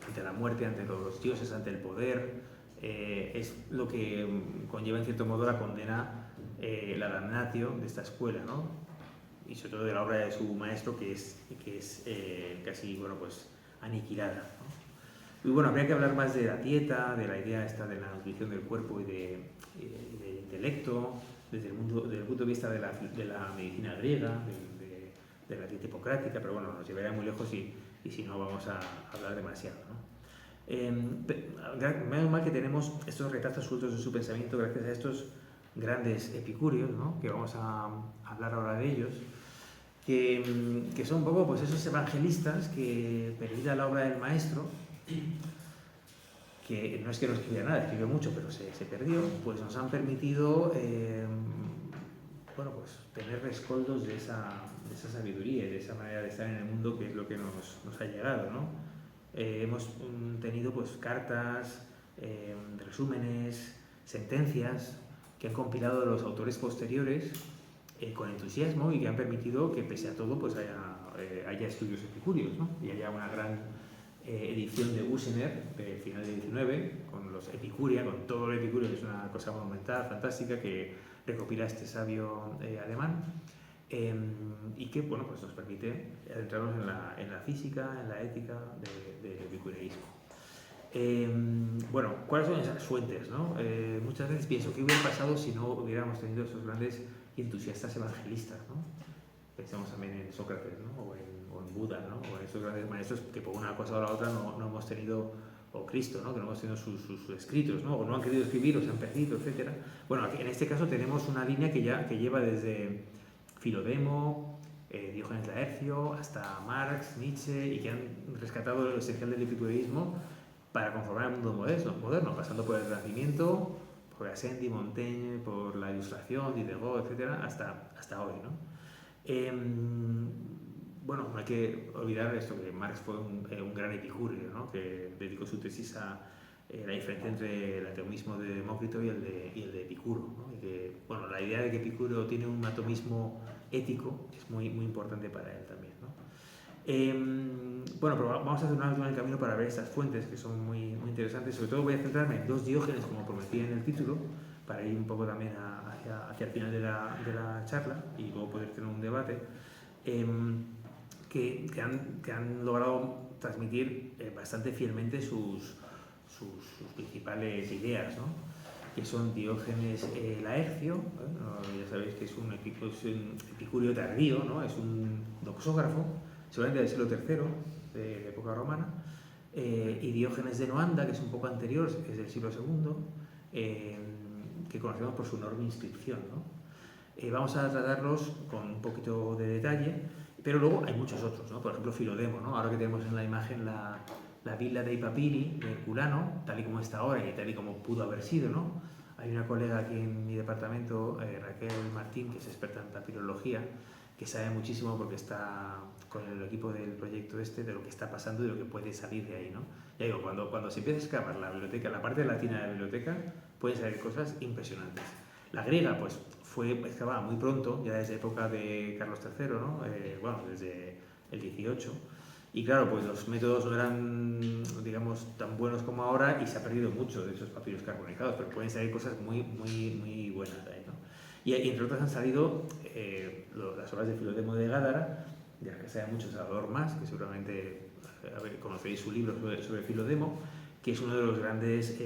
ante la muerte, ante los dioses, ante el poder, es lo que conlleva en cierto modo la condena, la damnatio de esta escuela, ¿no? Y sobre todo de la obra de su maestro, que es casi, bueno, pues aniquilada, ¿no? Y bueno, habría que hablar más de la dieta, de la idea esta de la nutrición del cuerpo y del intelecto, desde el punto de vista de la medicina griega, de la dieta hipocrática, pero bueno, nos llevaría muy lejos y si no vamos a hablar demasiado, ¿no? Menos mal que tenemos estos retazos sueltos de su pensamiento gracias a estos grandes epicúreos, ¿no? Que vamos a hablar ahora de ellos, que son un poco pues esos evangelistas que, perdida la obra del maestro, que no es que no escribiera nada, escribió mucho, pero se perdió, pues nos han permitido bueno, pues tener rescoldos de esa sabiduría y de esa manera de estar en el mundo, que es lo que nos ha llegado, ¿no? Hemos tenido pues cartas, resúmenes, sentencias que han compilado los autores posteriores con entusiasmo y que han permitido que pese a todo pues haya estudios epicúreos, ¿no? Y haya una gran edición de Busener de final del 19 con los Epicuria, con todo el epicúreo, que es una cosa monumental, fantástica, que recopila este sabio alemán, y que bueno, pues nos permite adentrarnos en la física, en la ética del epicureísmo. Bueno, ¿cuáles son esas fuentes, no? Muchas veces pienso, ¿qué hubiera pasado si no hubiéramos tenido esos grandes y entusiastas evangelistas, ¿no? Pensemos también en Sócrates, ¿no? o en Buda, ¿no? O en esos grandes maestros que por una cosa o la otra no hemos tenido, o Cristo, ¿no? Que no hemos tenido sus escritos, ¿no? O no han querido escribir, o se han perdido, etc. Bueno, aquí, en este caso tenemos una línea que lleva desde Filodemo, Diógenes Laercio, hasta Marx, Nietzsche, y que han rescatado lo esencial del epicureísmo para conformar el mundo moderno, pasando por el Renacimiento, por Gassendi, Montaigne, por la Ilustración, Diderot, etc., hasta hoy, ¿no? Bueno, no hay que olvidar esto, que Marx fue un gran epicúreo, ¿no? Que dedicó su tesis a la diferencia entre el atomismo de Demócrito y el de Epicuro, ¿no? Y que, bueno, la idea de que Epicuro tiene un atomismo ético es muy, muy importante para él también, ¿no? Bueno, pero vamos a hacer un alto en el camino para ver estas fuentes que son muy, muy interesantes. Sobre todo voy a centrarme en dos Diógenes, como prometí en el título, para ir un poco también hacia el final de la charla y luego poder tener un debate, que han logrado transmitir bastante fielmente sus principales ideas, ¿no? Que son Diógenes Laercio, ya sabéis que es un epicúreo tardío, ¿no? Es un doxógrafo, seguramente del siglo III, de época romana, y Diógenes de Noanda, que es un poco anterior, es del siglo II, que conocemos por su enorme inscripción, ¿no? Vamos a tratarlos con un poquito de detalle, pero luego hay muchos otros, ¿no? Por ejemplo, Filodemo, ¿no? Ahora que tenemos en la imagen la Villa dei Papiri de Herculano, tal y como está ahora y tal y como pudo haber sido, ¿no? Hay una colega aquí en mi departamento, Raquel Martín, que es experta en papirología, que sabe muchísimo porque está con el equipo del proyecto de lo que está pasando y de lo que puede salir de ahí, ¿no? Ya digo, cuando se empieza a excavar la biblioteca, la parte latina de la biblioteca, pueden salir cosas impresionantes. La griega, pues, fue excavada muy pronto, ya desde época de Carlos III, ¿no? Bueno, desde el 18. Y claro, pues los métodos no eran, digamos, tan buenos como ahora y se ha perdido mucho de esos papiros carbonizados, pero pueden salir cosas muy, muy, muy buenas de ahí, ¿no? Y entre otras han salido las obras de Filodemo de Gádara, de las que sabe mucho Salvador Mas, que seguramente conoceréis su libro sobre Filodemo, que es uno de los grandes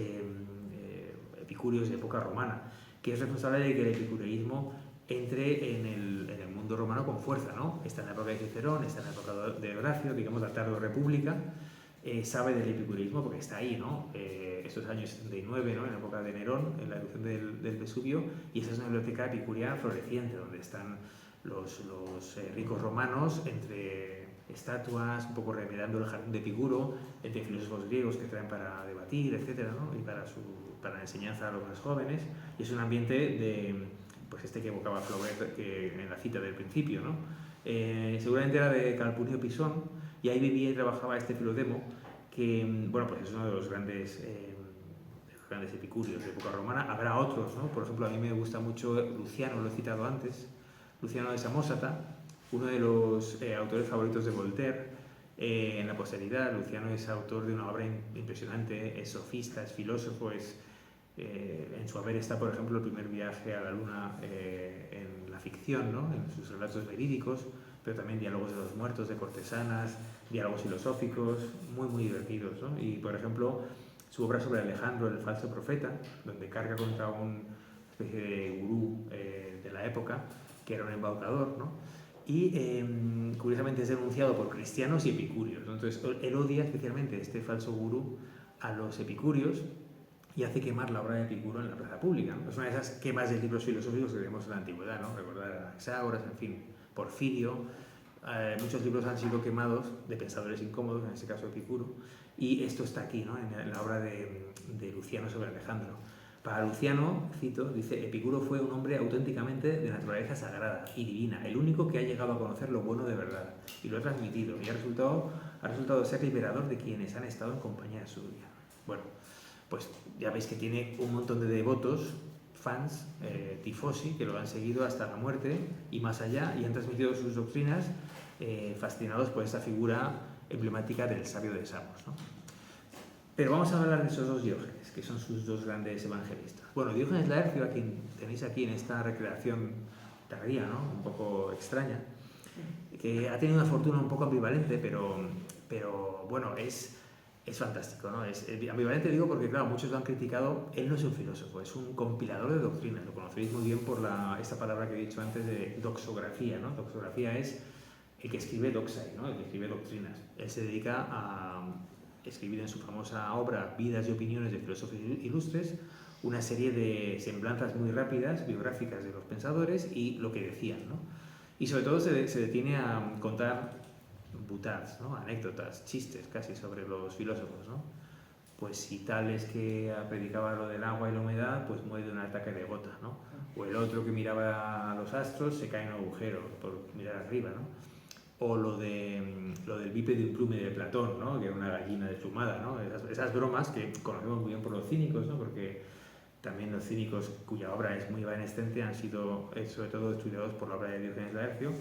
epicúreos de época romana, que es responsable de que el epicureísmo entre en el mundo romano con fuerza, ¿no? Está en la época de Cicerón, está en la época de Horacio, digamos la tardo-república, sabe del epicureísmo porque está ahí, ¿no? Estos años 79, ¿no? En la época de Nerón, en la erupción del Vesubio, y esa es una biblioteca epicurea floreciente, donde están los ricos romanos entre estatuas, un poco remedando el jardín de Epicuro, entre filósofos griegos que traen para debatir, etcétera, ¿no? Y para la enseñanza a los más jóvenes, y es un ambiente pues este que evocaba Flaubert en la cita del principio, ¿no? Seguramente era de Calpurnio Pisón, y ahí vivía y trabajaba este Filodemo, que, bueno, pues es uno de los grandes epicúreos de época romana. Habrá otros, ¿no? Por ejemplo, a mí me gusta mucho Luciano, lo he citado antes, Luciano de Samosata, uno de los autores favoritos de Voltaire. En la posteridad, Luciano es autor de una obra impresionante, es sofista, es filósofo, en su haber está, por ejemplo, el primer viaje a la luna en la ficción, ¿no? En sus relatos verídicos, pero también diálogos de los muertos, de cortesanas, diálogos filosóficos, muy divertidos, ¿no? Y, por ejemplo, su obra sobre Alejandro, el falso profeta, donde carga contra una especie de gurú de la época, que era un embaucador, ¿no? Y curiosamente es denunciado por cristianos y epicúreos, ¿no? Entonces él odia especialmente este falso gurú a los epicúreos y hace quemar la obra de Epicuro en la plaza pública, ¿no? Es una de esas quemas de libros filosóficos que vemos en la antigüedad, ¿no? Recordar a Anaxágoras, en fin, Porfirio. Muchos libros han sido quemados de pensadores incómodos, en este caso Epicuro, y esto está aquí, ¿no? En la obra de Luciano sobre Alejandro. Para Luciano, cito, dice: Epicuro fue un hombre auténticamente de naturaleza sagrada y divina, el único que ha llegado a conocer lo bueno de verdad, y lo ha transmitido, y ha resultado ser liberador de quienes han estado en compañía suya. Bueno, pues ya veis que tiene un montón de devotos, fans, tifosi, que lo han seguido hasta la muerte y más allá, y han transmitido sus doctrinas, fascinados por esta figura emblemática del sabio de Samos, ¿no? Pero vamos a hablar de esos dos Diógenes, que son sus dos grandes evangelistas. Bueno, Diógenes Laercio, a quien tenéis aquí en esta recreación tardía, ¿no? Un poco extraña, que ha tenido una fortuna un poco ambivalente, pero bueno, es fantástico, ¿no? Es ambivalente, digo, porque claro, muchos lo han criticado. Él no es un filósofo, es un compilador de doctrinas. Lo conocéis muy bien por esta palabra que he dicho antes de doxografía, ¿no? Doxografía es el que escribe doxai, ¿no? El que escribe doctrinas. Él se dedica a escribir en su famosa obra Vidas y opiniones de filósofos ilustres una serie de semblanzas muy rápidas, biográficas de los pensadores y lo que decían, ¿no? Y sobre todo se detiene a contar boutades, ¿no? Anécdotas, chistes casi sobre los filósofos, ¿no? Pues si tal es que predicaba lo del agua y la humedad, pues muere de un ataque de gota, ¿no? O el otro que miraba a los astros se cae en un agujero por mirar arriba, ¿no? O lo del bípedo plume de Platón, ¿no? Que era una gallina desplumada, ¿no? Esas bromas que conocemos muy bien por los cínicos, ¿no? Porque también los cínicos, cuya obra es muy evanescente, han sido sobre todo estudiados por la obra de Diógenes Laercio.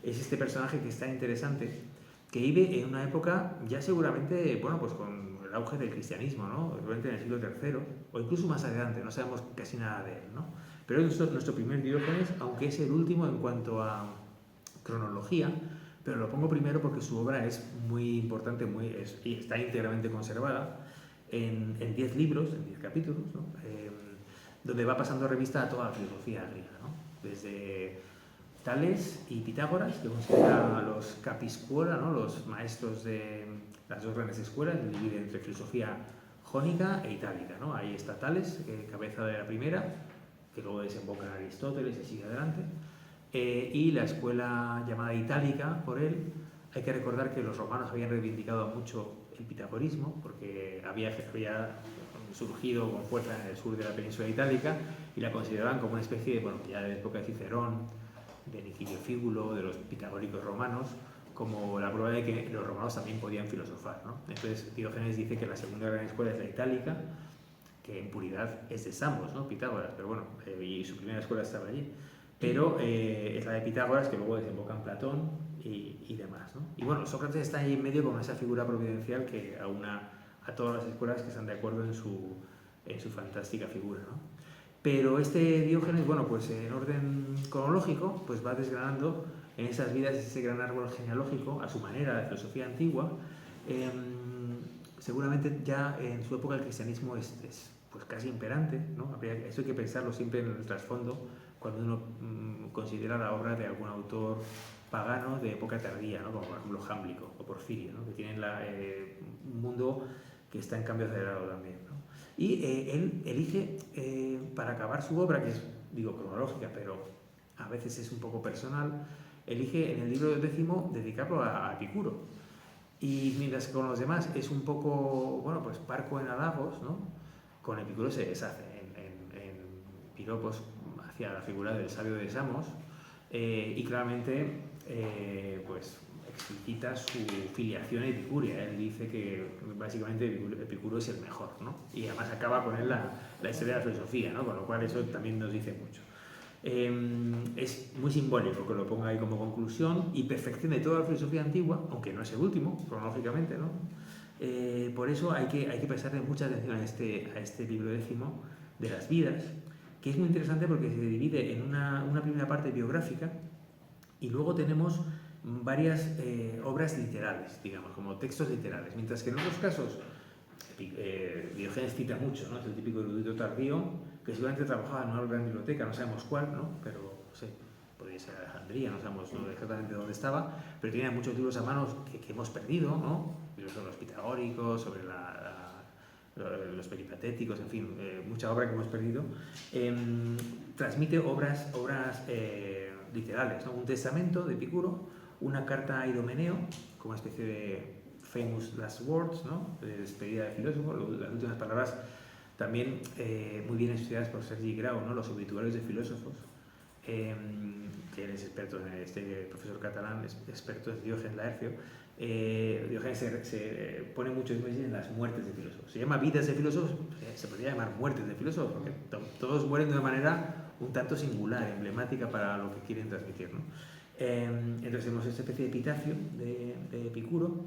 Es este personaje que es tan interesante, que vive en una época ya seguramente, bueno, pues con el auge del cristianismo, ¿no? Seguramente en el siglo III, o incluso más adelante, no sabemos casi nada de él, ¿no? Pero es nuestro primer Diógenes, aunque es el último en cuanto a cronología, pero lo pongo primero porque su obra es muy importante, y está íntegramente conservada en 10 libros, en 10 capítulos, ¿no? Donde va pasando revista a toda la filosofía griega, ¿no? Desde Tales y Pitágoras, que considera a los capiscuola, ¿no? Los maestros de las dos grandes escuelas, divide entre filosofía jónica e itálica, ¿no? Ahí está Tales, cabeza de la primera, que luego desemboca en Aristóteles y sigue adelante. Y la escuela llamada itálica por él. Hay que recordar que los romanos habían reivindicado mucho el pitagorismo porque había surgido con fuerza en el sur de la península itálica y la consideraban como una especie de, bueno, ya de la época de Cicerón, de Nicilio Fígulo, de los pitagóricos romanos, como la prueba de que los romanos también podían filosofar, ¿no? Entonces Diógenes dice que la segunda gran escuela es la itálica, que en puridad es de Samos, ¿no? Pitágoras, pero bueno, y su primera escuela estaba allí. Pero es la de Pitágoras, que luego desemboca en Platón y demás, ¿no? Y bueno, Sócrates está ahí en medio con esa figura providencial que aúna a todas las escuelas que están de acuerdo en su fantástica figura, ¿no? Pero este Diógenes, bueno, pues en orden cronológico, pues va desgranando en esas vidas ese gran árbol genealógico, a su manera, de filosofía antigua. Seguramente ya en su época el cristianismo es pues casi imperante, ¿no? Eso hay que pensarlo siempre en el trasfondo, cuando uno considera la obra de algún autor pagano de época tardía, ¿no? Como por ejemplo Jámblico o Porfirio, ¿no? Que tienen un mundo que está en cambio acelerado también, ¿no? Y él elige, para acabar su obra, que es, digo, cronológica, pero a veces es un poco personal, elige en el libro 10º dedicarlo a Epicuro. Y mientras que con los demás es un poco, bueno, pues parco en halagos, ¿no? Con Epicuro se deshace en piropos hacia la figura del sabio de Samos y claramente pues explicita su filiación epicurea. Él dice que básicamente Epicuro es el mejor, ¿no? Y además acaba con él la historia de la filosofía, ¿no? Con lo cual eso también nos dice mucho. Es muy simbólico que lo ponga ahí como conclusión y perfeccione toda la filosofía antigua, aunque no es el último, cronológicamente, ¿no? Por eso hay que prestarle mucha atención a este libro décimo de las vidas, que es muy interesante porque se divide en una primera parte biográfica y luego tenemos varias obras literales, digamos, como textos literales, mientras que en otros casos Diógenes cita mucho, ¿no? Es el típico erudito tardío que seguramente trabajaba en una gran biblioteca, no sabemos cuál, ¿no? Pero no sé, podría ser Alejandría, no sabemos exactamente dónde estaba, pero tenía muchos libros a mano que hemos perdido, ¿no? Libros sobre los pitagóricos, sobre los peripatéticos, en fin, mucha obra que hemos perdido. Transmite obras literales, ¿no? Un testamento de Epicuro, una carta a Idomeneo, como una especie de famous last words, ¿no? De despedida del filósofo, las últimas palabras también muy bien estudiadas por Sergi Grau, ¿no? Los obituarios de filósofos, que él es experto en este profesor catalán, experto en Diógenes Laercio. Diógenes se pone mucho énfasis en las muertes de filósofos. Se llama vidas de filósofos, se podría llamar muertes de filósofos, porque todos mueren de una manera un tanto singular, emblemática para lo que quieren transmitir, ¿no? Entonces tenemos esta especie de epitafio de Epicuro.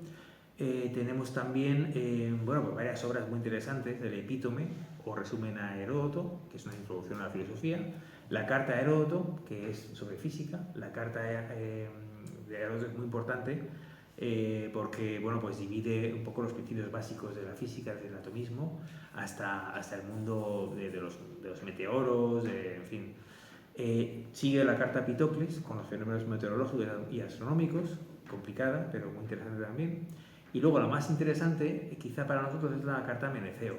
Tenemos también pues varias obras muy interesantes, el Epítome o resumen a Heródoto, que es una introducción a la filosofía, la carta a Heródoto, que es sobre física. La carta de Heródoto es muy importante porque pues divide un poco los principios básicos de la física, desde el atomismo hasta el mundo de los meteoros, en fin. Sigue la carta a Pitocles con los fenómenos meteorológicos y astronómicos, complicada, pero muy interesante también. Y luego la más interesante, quizá para nosotros, es la carta a Meneceo,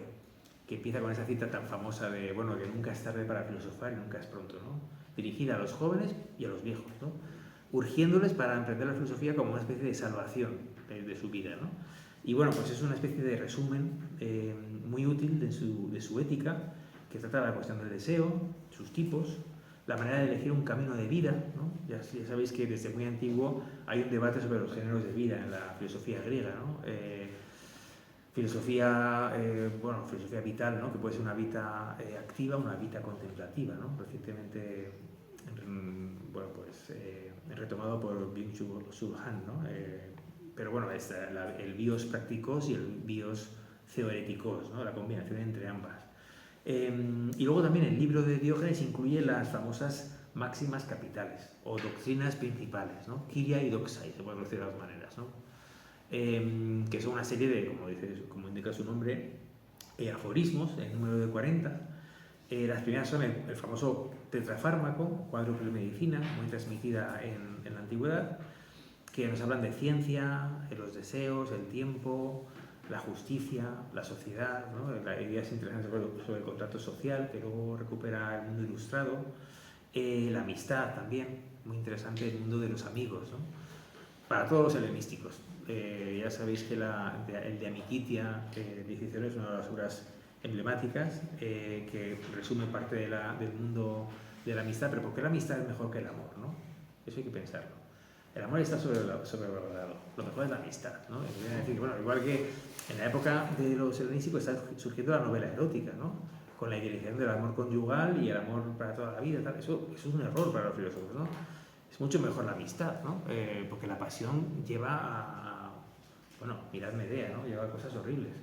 que empieza con esa cita tan famosa de, que nunca es tarde para filosofar y nunca es pronto, ¿no? Dirigida a los jóvenes y a los viejos, ¿no? Urgiéndoles para emprender la filosofía como una especie de salvación de su vida, ¿no? Y pues es una especie de resumen muy útil de su ética, que trata la cuestión del deseo, sus tipos, la manera de elegir un camino de vida, ¿no? Ya sabéis que desde muy antiguo hay un debate sobre los géneros de vida en la filosofía griega, ¿no? Filosofía vital, ¿no? Que puede ser una vida activa, una vida contemplativa, ¿no? Recientemente retomado por Byung-Chul Han, ¿no? Pero es el bios practicos y el bios theoreticos, ¿no? La combinación entre ambas. Y luego también el libro de Diógenes incluye las famosas máximas capitales o doctrinas principales, ¿no? Kyria y doxai, se puede decir de las maneras, ¿no? Que son una serie de, como indica su nombre, aforismos, en número de 40. Las primeras son el famoso tetrafármaco, cuádruple medicina, muy transmitida en la antigüedad, que nos hablan de ciencia, los deseos, el tiempo, la justicia, la sociedad, ¿no? Ideas interesantes sobre el contrato social, que luego recupera el mundo ilustrado, la amistad también, muy interesante, el mundo de los amigos, ¿no? Para todos los helenísticos. Ya sabéis que el de Amiquitia de Cicerón es una de las obras emblemáticas que resume parte del mundo de la amistad, pero ¿por qué la amistad es mejor que el amor, ¿no? Eso hay que pensarlo. El amor está sobrevalorado, lo mejor es la amistad, ¿no? Es decir, igual que en la época de los helenísticos está surgiendo la novela erótica, ¿no? Con la idealización del amor conyugal y el amor para toda la vida, tal. Eso es un error para los filósofos, ¿no? Es mucho mejor la amistad, ¿no? Porque la pasión lleva a mirad Medea, ¿no? Lleva a cosas horribles.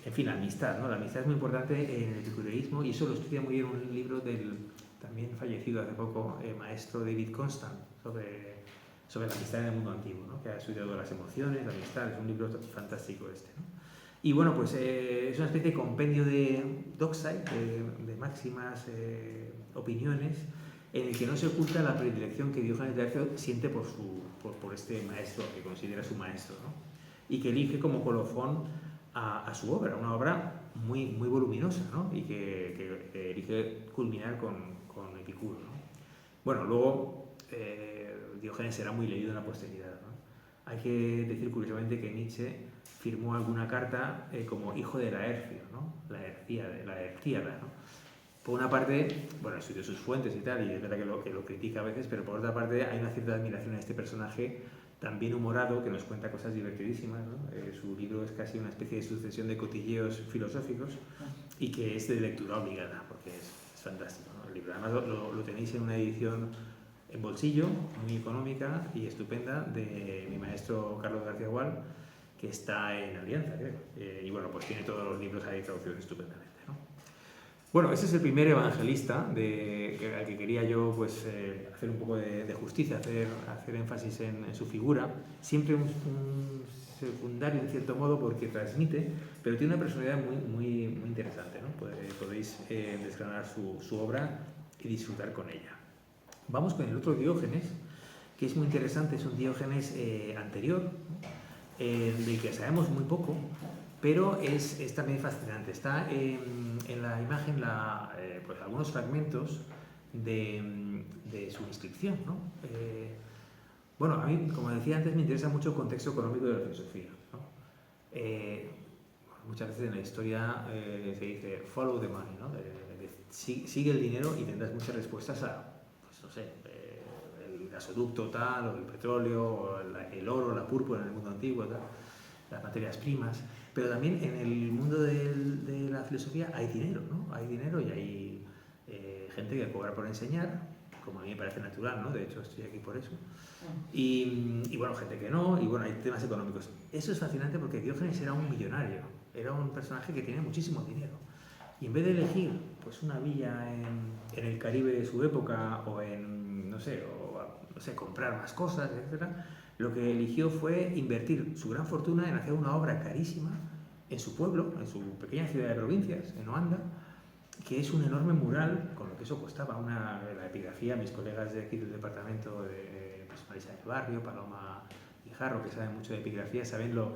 En fin, la amistad, ¿no? La amistad es muy importante en el epicureísmo y eso lo estudia muy bien un libro del también fallecido hace poco maestro David Constant sobre la amistad en el mundo antiguo, ¿no? Que ha estudiado las emociones, la amistad, es un libro fantástico este, ¿no? Y es una especie de compendio de doxai, de máximas, opiniones, en el que no se oculta la predilección que Diógenes de Laercio siente por este maestro, que considera su maestro, ¿no? Y que elige como colofón a su obra, una obra muy, muy voluminosa, ¿no? Y que elige culminar con Epicuro, ¿no? Luego Diógenes será muy leído en la posteridad, ¿no? Hay que decir curiosamente que Nietzsche firmó alguna carta como hijo de Laercio, ¿no? La Hercíada, ¿no? por una parte, bueno, estudio sus fuentes y tal, y es verdad que lo critica a veces, pero por otra parte hay una cierta admiración a este personaje tan bien humorado que nos cuenta cosas divertidísimas, ¿no? Su libro es casi una especie de sucesión de cotilleos filosóficos y que es de lectura obligada, porque es fantástico, ¿no? El libro, además lo tenéis en una edición en bolsillo, muy económica y estupenda, de mi maestro Carlos García Gual, que está en Alianza, creo. Y bueno, pues tiene todos los libros ahí traducidos estupendamente, ¿no? Bueno, ese es el primer evangelista al que quería yo pues, hacer un poco de justicia, hacer énfasis en su figura. Siempre un secundario en cierto modo porque transmite, pero tiene una personalidad muy interesante, ¿no? Podéis desgranar su obra y disfrutar con ella. Vamos con el otro Diógenes, que es muy interesante, es un Diógenes anterior, ¿no? Del que sabemos muy poco, pero es también fascinante. Está en la imagen pues algunos fragmentos de su inscripción, ¿no? Bueno, a mí, como decía antes, me interesa mucho el contexto económico de la filosofía, ¿no? Muchas veces en la historia se dice follow the money, ¿no? Sigue el dinero y tendrás muchas respuestas a, pues no sé, el gasoducto tal, o el petróleo, o el oro, la púrpura en el mundo antiguo, tal, las materias primas. Pero también en el mundo de la filosofía hay dinero, ¿no? Hay dinero y hay gente que cobra por enseñar, como a mí me parece natural, ¿no? De hecho, estoy aquí por eso. Y bueno, gente que no, y bueno, hay temas económicos. Eso es fascinante porque Diógenes era un millonario, era un personaje que tenía muchísimo dinero. Y en vez de elegir pues una villa en el Caribe de su época o no sé, comprar más cosas, etc., lo que eligió fue invertir su gran fortuna en hacer una obra carísima en su pueblo, en su pequeña ciudad de provincias, en Oanda, que es un enorme mural, con lo que eso costaba. La epigrafía, mis colegas de aquí del departamento, pues Marisa del Barrio, Paloma Guijarro, que saben mucho de epigrafía, saben lo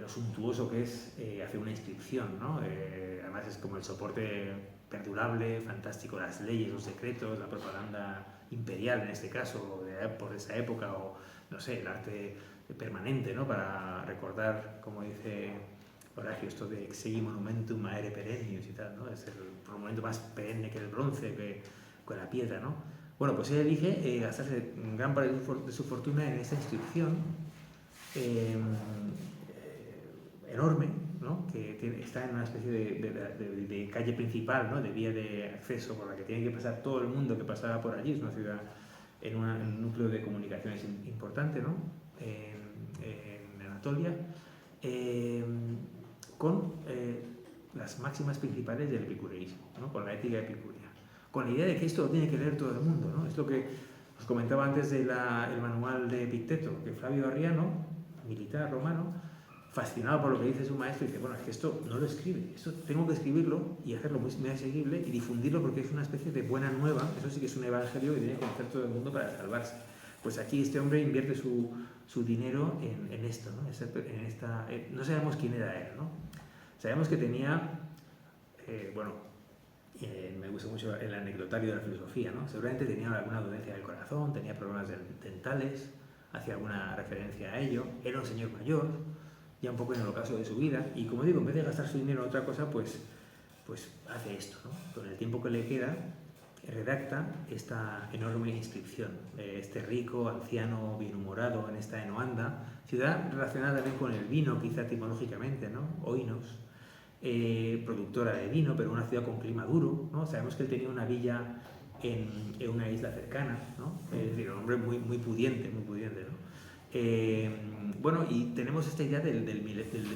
suntuoso que es hacer una inscripción, ¿no? Además es como el soporte perdurable, fantástico, las leyes, los decretos, la propaganda imperial en este caso, por esa época, o no sé, el arte permanente, ¿no? Para recordar, como dice Horacio, esto de exegi monumentum aere perennius y tal, ¿no? Es el monumento más perenne que el bronce, que con la piedra, ¿no? Bueno, pues él elige gastarse gran parte de su fortuna en esta inscripción enorme, ¿no? Que está en una especie de calle principal, ¿no? De vía de acceso por la que tiene que pasar todo el mundo que pasaba por allí. Es una ciudad en un núcleo de comunicaciones importante, ¿no? En Anatolia, con las máximas principales del epicureísmo, ¿no? Con la ética epicúrea, con la idea de que esto lo tiene que leer todo el mundo, ¿no? Es lo que os comentaba antes del manual de Epicteto, que Flavio Arriano, militar romano, fascinado por lo que dice su maestro, dice, bueno, es que esto no lo escribe, esto tengo que escribirlo y hacerlo muy asequible y difundirlo porque es una especie de buena nueva, eso sí que es un evangelio que tiene que conocer todo el mundo para salvarse. Pues aquí este hombre invierte su dinero en esto, ¿no? No sabemos quién era él, ¿no? Sabemos que tenía, me gusta mucho el anecdotario de la filosofía, ¿no? Seguramente tenía alguna dolencia del corazón, tenía problemas dentales, hacía alguna referencia a ello, era un señor mayor, ya un poco en el ocaso de su vida, y como digo, en vez de gastar su dinero en otra cosa, pues hace esto, ¿no? Con el tiempo que le queda, redacta esta enorme inscripción. Este rico, anciano, bienhumorado en esta Oanda, ciudad relacionada también con el vino, quizá etimológicamente, ¿no? Oinos, productora de vino, pero una ciudad con clima duro, ¿no? Sabemos que él tenía una villa en una isla cercana, ¿no? Es decir, un hombre muy pudiente, ¿no? Y tenemos esta idea del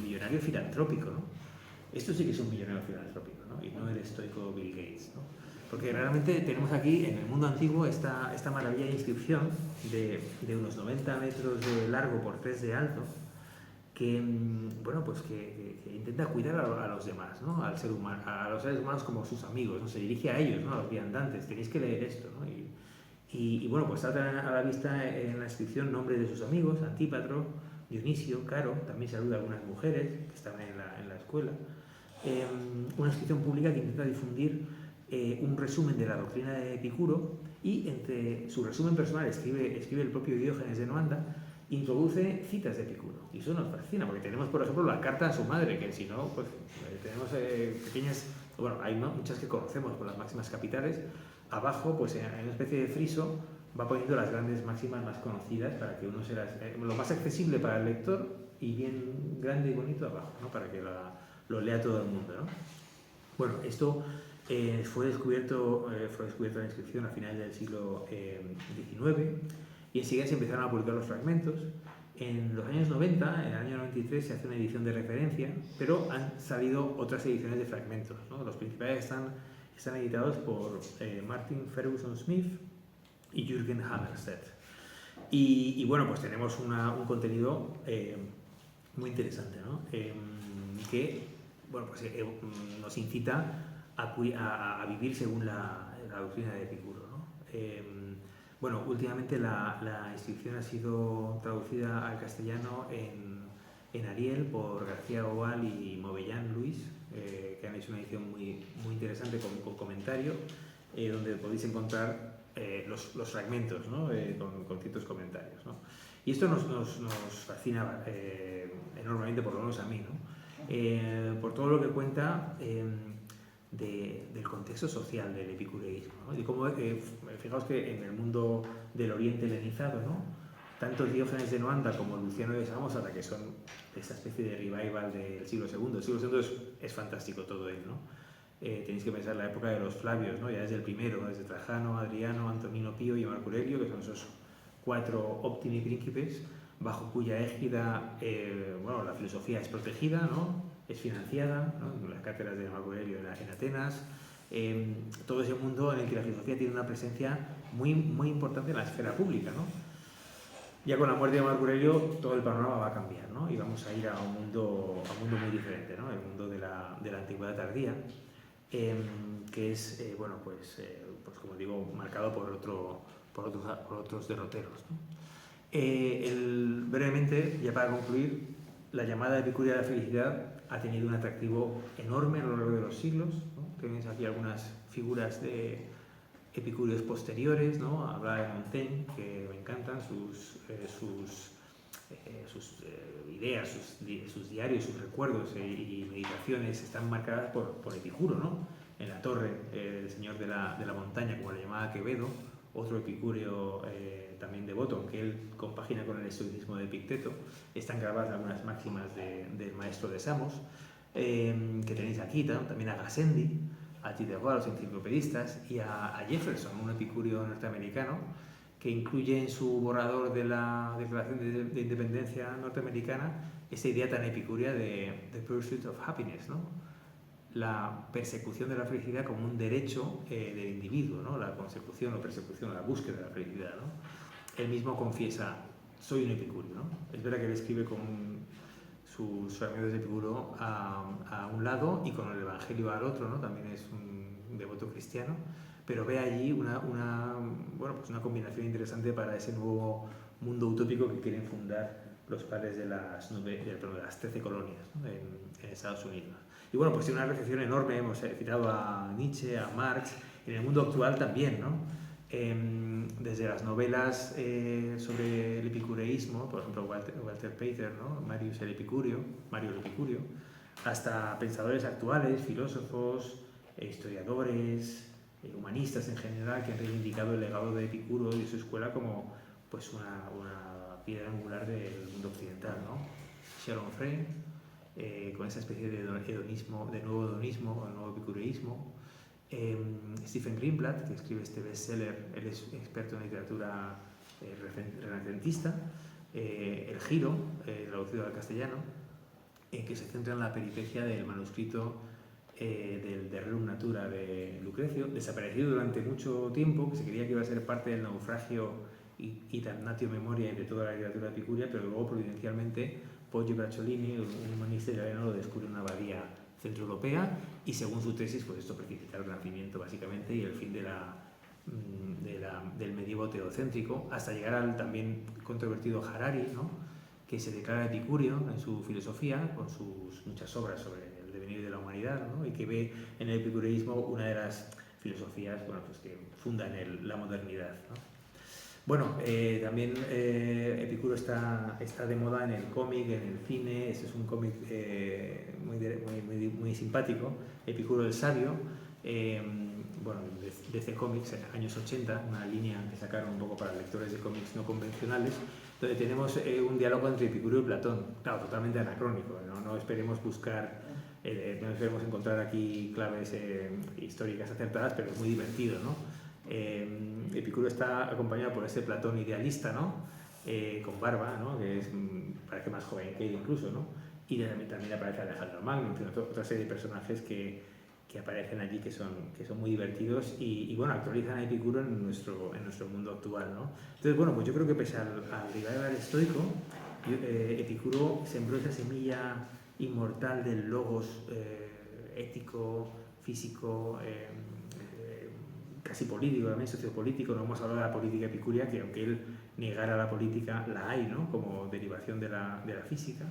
millonario filantrópico, ¿no? Esto sí que es un millonario filantrópico, ¿no? Y no el estoico Bill Gates, ¿no? Porque realmente tenemos aquí en el mundo antiguo esta maravilla de inscripción de unos 90 metros de largo por 3 de alto, que intenta cuidar a los demás, ¿no? Al ser humano, a los seres humanos como sus amigos, ¿no? Se dirige a ellos, ¿no? A los viandantes, tenéis que leer esto, ¿no? Y pues salta a la vista en la inscripción nombres de sus amigos, Antípatro, Dionisio, Caro, también saluda a algunas mujeres que estaban en la escuela. Una inscripción pública que intenta difundir un resumen de la doctrina de Epicuro, y entre su resumen personal escribe el propio Diógenes de Noanda, introduce citas de Epicuro. Y eso nos fascina, porque tenemos, por ejemplo, la carta a su madre, que si no, pues tenemos pequeñas bueno, hay muchas que conocemos con las máximas capitales. Abajo, pues en una especie de friso, va poniendo las grandes máximas más conocidas para que uno se las... lo más accesible para el lector y bien grande y bonito abajo, ¿no? Para que lo lea todo el mundo, ¿no? Bueno, esto fue descubierto en la inscripción a finales del siglo XIX y enseguida se empezaron a publicar los fragmentos. En los años 90, en el año 93, se hace una edición de referencia, pero han salido otras ediciones de fragmentos, ¿no? Los principales están editados por Martin Ferguson Smith y Jürgen Hammerstedt. Y bueno, pues tenemos un contenido muy interesante, ¿no? Que bueno, pues, nos incita a vivir según la doctrina de Epicuro, ¿no? Bueno, últimamente la inscripción ha sido traducida al castellano en Ariel por García Oval y Movellán Luis, que han hecho una edición muy interesante con comentario, donde podéis encontrar los fragmentos, ¿no? Con ciertos comentarios, ¿no? Y esto nos fascina enormemente, por lo menos a mí, ¿no? Por todo lo que cuenta del contexto social del epicureísmo, ¿no? Y cómo, fijaos que en el mundo del Oriente helenizado, ¿no? Tanto Diógenes de Noanda como Luciano de Samosata, que son esta especie de revival del siglo II. El siglo II es fantástico todo él, ¿no? Tenéis que pensar la época de los Flavios, ¿no? Ya desde el primero, desde Trajano, Adriano, Antonino Pío y Marco Aurelio, que son esos 4 óptimi príncipes, bajo cuya égida bueno, la filosofía es protegida, ¿no? Es financiada, ¿no? En las cátedras de Marco Aurelio en Atenas. Todo ese mundo en el que la filosofía tiene una presencia muy importante en la esfera pública, ¿no? Ya con la muerte de Marco Aurelio todo el panorama va a cambiar, ¿no? Y vamos a ir a un mundo muy diferente, ¿no? El mundo de la antigüedad tardía, que es, bueno, pues como digo, marcado por otros derroteros, ¿no? Brevemente, ya para concluir, la llamada epicurea de la felicidad ha tenido un atractivo enorme a lo largo de los siglos, ¿no? Tenéis aquí algunas figuras de epicúreos posteriores, ¿no? Habla de Montaigne, que me encantan sus ideas, sus diarios, sus recuerdos y meditaciones están marcadas por Epicuro, ¿no? En la torre, el señor de la montaña, como le llamaba Quevedo, otro epicúreo también devoto, aunque él compagina con el estoicismo de Epicteto. Están grabadas algunas máximas del maestro de Samos, que tenéis aquí, ¿no? También a Gassendi, a Diderot, a los enciclopedistas, y a Jefferson, un epicúreo norteamericano, que incluye en su borrador de la Declaración de Independencia norteamericana esta idea tan epicúrea de The Pursuit of Happiness, ¿no? La persecución de la felicidad como un derecho del individuo, ¿no? La consecución o persecución, la búsqueda de la felicidad, ¿no? Él mismo confiesa, soy un epicúreo, ¿no? Es verdad que él escribe con sus fragmentos de Epicuro a un lado y con el Evangelio al otro, ¿no? También es un devoto cristiano, pero ve allí bueno, pues una combinación interesante para ese nuevo mundo utópico que quieren fundar los padres de las 13 colonias, ¿no? en Estados Unidos. Y bueno, pues tiene una recepción enorme, hemos citado a Nietzsche, a Marx, en el mundo actual también, ¿no? Desde las novelas sobre el epicureísmo, por ejemplo Walter Pater, ¿no? Mario el Epicurio, hasta pensadores actuales, filósofos, historiadores, humanistas en general, que han reivindicado el legado de Epicuro y su escuela como pues una piedra angular del mundo occidental, ¿no? Sharon Frame, con esa especie de hedonismo, de nuevo hedonismo, o nuevo epicureísmo. Stephen Greenblatt, que escribe este bestseller, él es experto en literatura renacentista. El Giro, traducido al castellano, que se centra en la peripecia del manuscrito del De Rerum Natura de Lucrecio, desaparecido durante mucho tiempo, que se creía que iba a ser parte del naufragio y damnatio memoriae de toda la literatura epicúrea, pero luego providencialmente Poggio Bracciolini, un humanista italiano, lo descubre en una abadía centroeuropea y según su tesis, pues esto precipita el Renacimiento básicamente y el fin del medievo teocéntrico, hasta llegar al también controvertido Harari, ¿no? Que se declara epicúreo en su filosofía, con sus muchas obras sobre el devenir de la humanidad, ¿no? Y que ve en el epicureísmo una de las filosofías, bueno, pues que fundan la modernidad, ¿no? Bueno, también Epicuro está de moda en el cómic, en el cine. Este es un cómic muy simpático, Epicuro el Sabio. Bueno, DC Comics, años 80, una línea que sacaron un poco para lectores de cómics no convencionales, donde tenemos un diálogo entre Epicuro y Platón, claro, totalmente anacrónico, no esperemos buscar, no esperemos encontrar aquí claves históricas acertadas, pero es muy divertido, ¿no? Epicuro está acompañado por ese Platón idealista, ¿no? Con barba, ¿no? Que parece más joven que él incluso, ¿no? Y también aparece Alejandro Magno, otra serie de personajes que aparecen allí que son muy divertidos y bueno, actualizan a Epicuro en nuestro mundo actual, ¿no? Entonces, bueno, pues yo creo que pese al revival estoico, Epicuro sembró esa semilla inmortal del logos ético, físico, casi político, también sociopolítico. No vamos a hablar de la política epicúrea, que aunque él negara la política, la hay, ¿no? Como derivación de la física.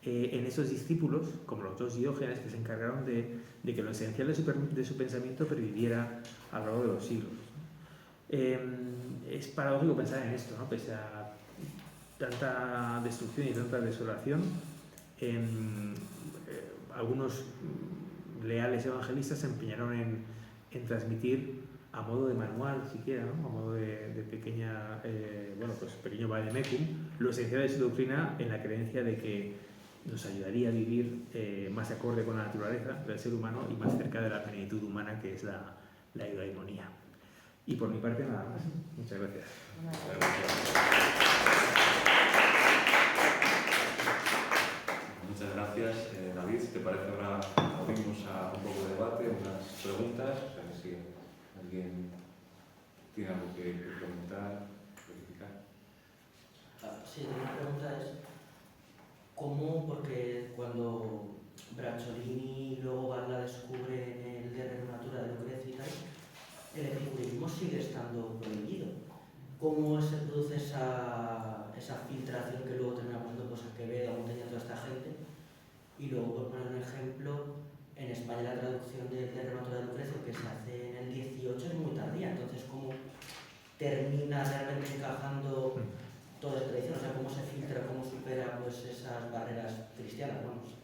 En esos discípulos, como los dos Diógenes, que se encargaron de que lo esencial de su pensamiento perviviera a lo largo de los siglos. Es paradójico pensar en esto, ¿no? Pese a tanta destrucción y tanta desolación, algunos leales evangelistas se empeñaron en transmitir a modo de manual, siquiera, ¿no? A modo de pequeña, pequeño vademecum, lo esencial de su doctrina, en la creencia de que nos ayudaría a vivir más acorde con la naturaleza del ser humano y más cerca de la plenitud humana, que es la eudaimonía. Y por mi parte nada más. Muchas gracias. Muchas gracias, David. Si te parece, ahora abrimos a un poco de debate, unas preguntas. O sea, si alguien tiene algo que preguntar, verificar. Sí, la pregunta es ¿cómo? Porque cuando Bracciolini y luego Barla descubre en el De Natura de Lucrezia y tal, el epicureísmo sigue estando prohibido. ¿Cómo se produce esa filtración que luego termina poniendo pues, a Quevedo, a Montaigne, a toda esta gente? Y luego, por poner un ejemplo, en España la traducción del De Natura de Lucrezia, que se hace en el 18, es muy tardía. Entonces, ¿cómo termina realmente encajando toda esta tradición? O sea, ¿cómo se filtra, cómo supera pues, esas barreras cristianas? Vamos.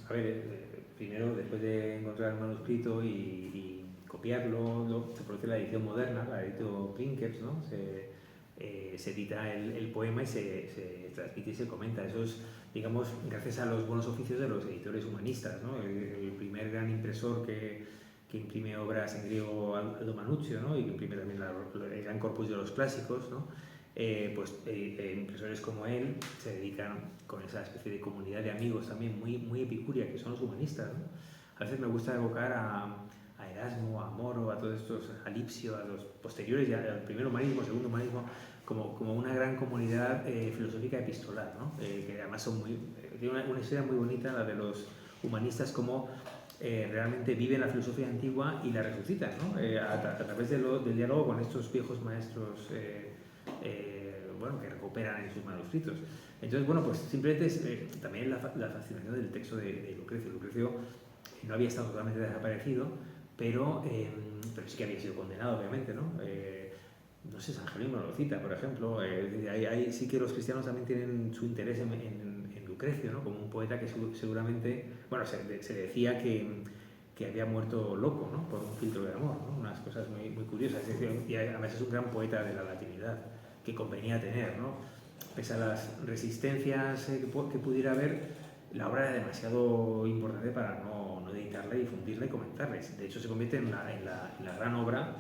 A ver, primero, después de encontrar el manuscrito y copiarlo, se produce la edición moderna, la editó Princeps, ¿no? Se edita el poema y se transmite y se comenta. Eso es, digamos, gracias a los buenos oficios de los editores humanistas, ¿no? El primer gran impresor que imprime obras en griego, Aldo Manuzio, ¿no? Y que imprime también el gran corpus de los clásicos, ¿no? Impresores como él se dedican con esa especie de comunidad de amigos también muy epicúrea, que son los humanistas, ¿no? A veces me gusta evocar a Erasmo, a Moro, a todos estos, a Lipsio, a los posteriores, al primer humanismo, segundo humanismo, como una gran comunidad filosófica epistolar, ¿no? Que además tiene una historia muy bonita, la de los humanistas, como realmente viven la filosofía antigua y la resucitan, ¿no? A través del diálogo con estos viejos maestros que recuperan en sus manuscritos. Entonces, bueno, pues simplemente es también la fascinación del texto de Lucrecio. Lucrecio no había estado totalmente desaparecido, pero sí que había sido condenado, obviamente, ¿no? No sé, San Jerónimo lo cita, por ejemplo. Ahí sí que los cristianos también tienen su interés en Lucrecio, ¿no? Como un poeta que seguramente, bueno, se decía que había muerto loco, ¿no? Por un filtro de amor, ¿no? Unas cosas muy curiosas. Y además es un gran poeta de la latinidad que convenía tener, ¿no? Pese a las resistencias que pudiera haber, la obra era demasiado importante para no editarla, difundirla y comentarla. De hecho, se convierte en la gran obra,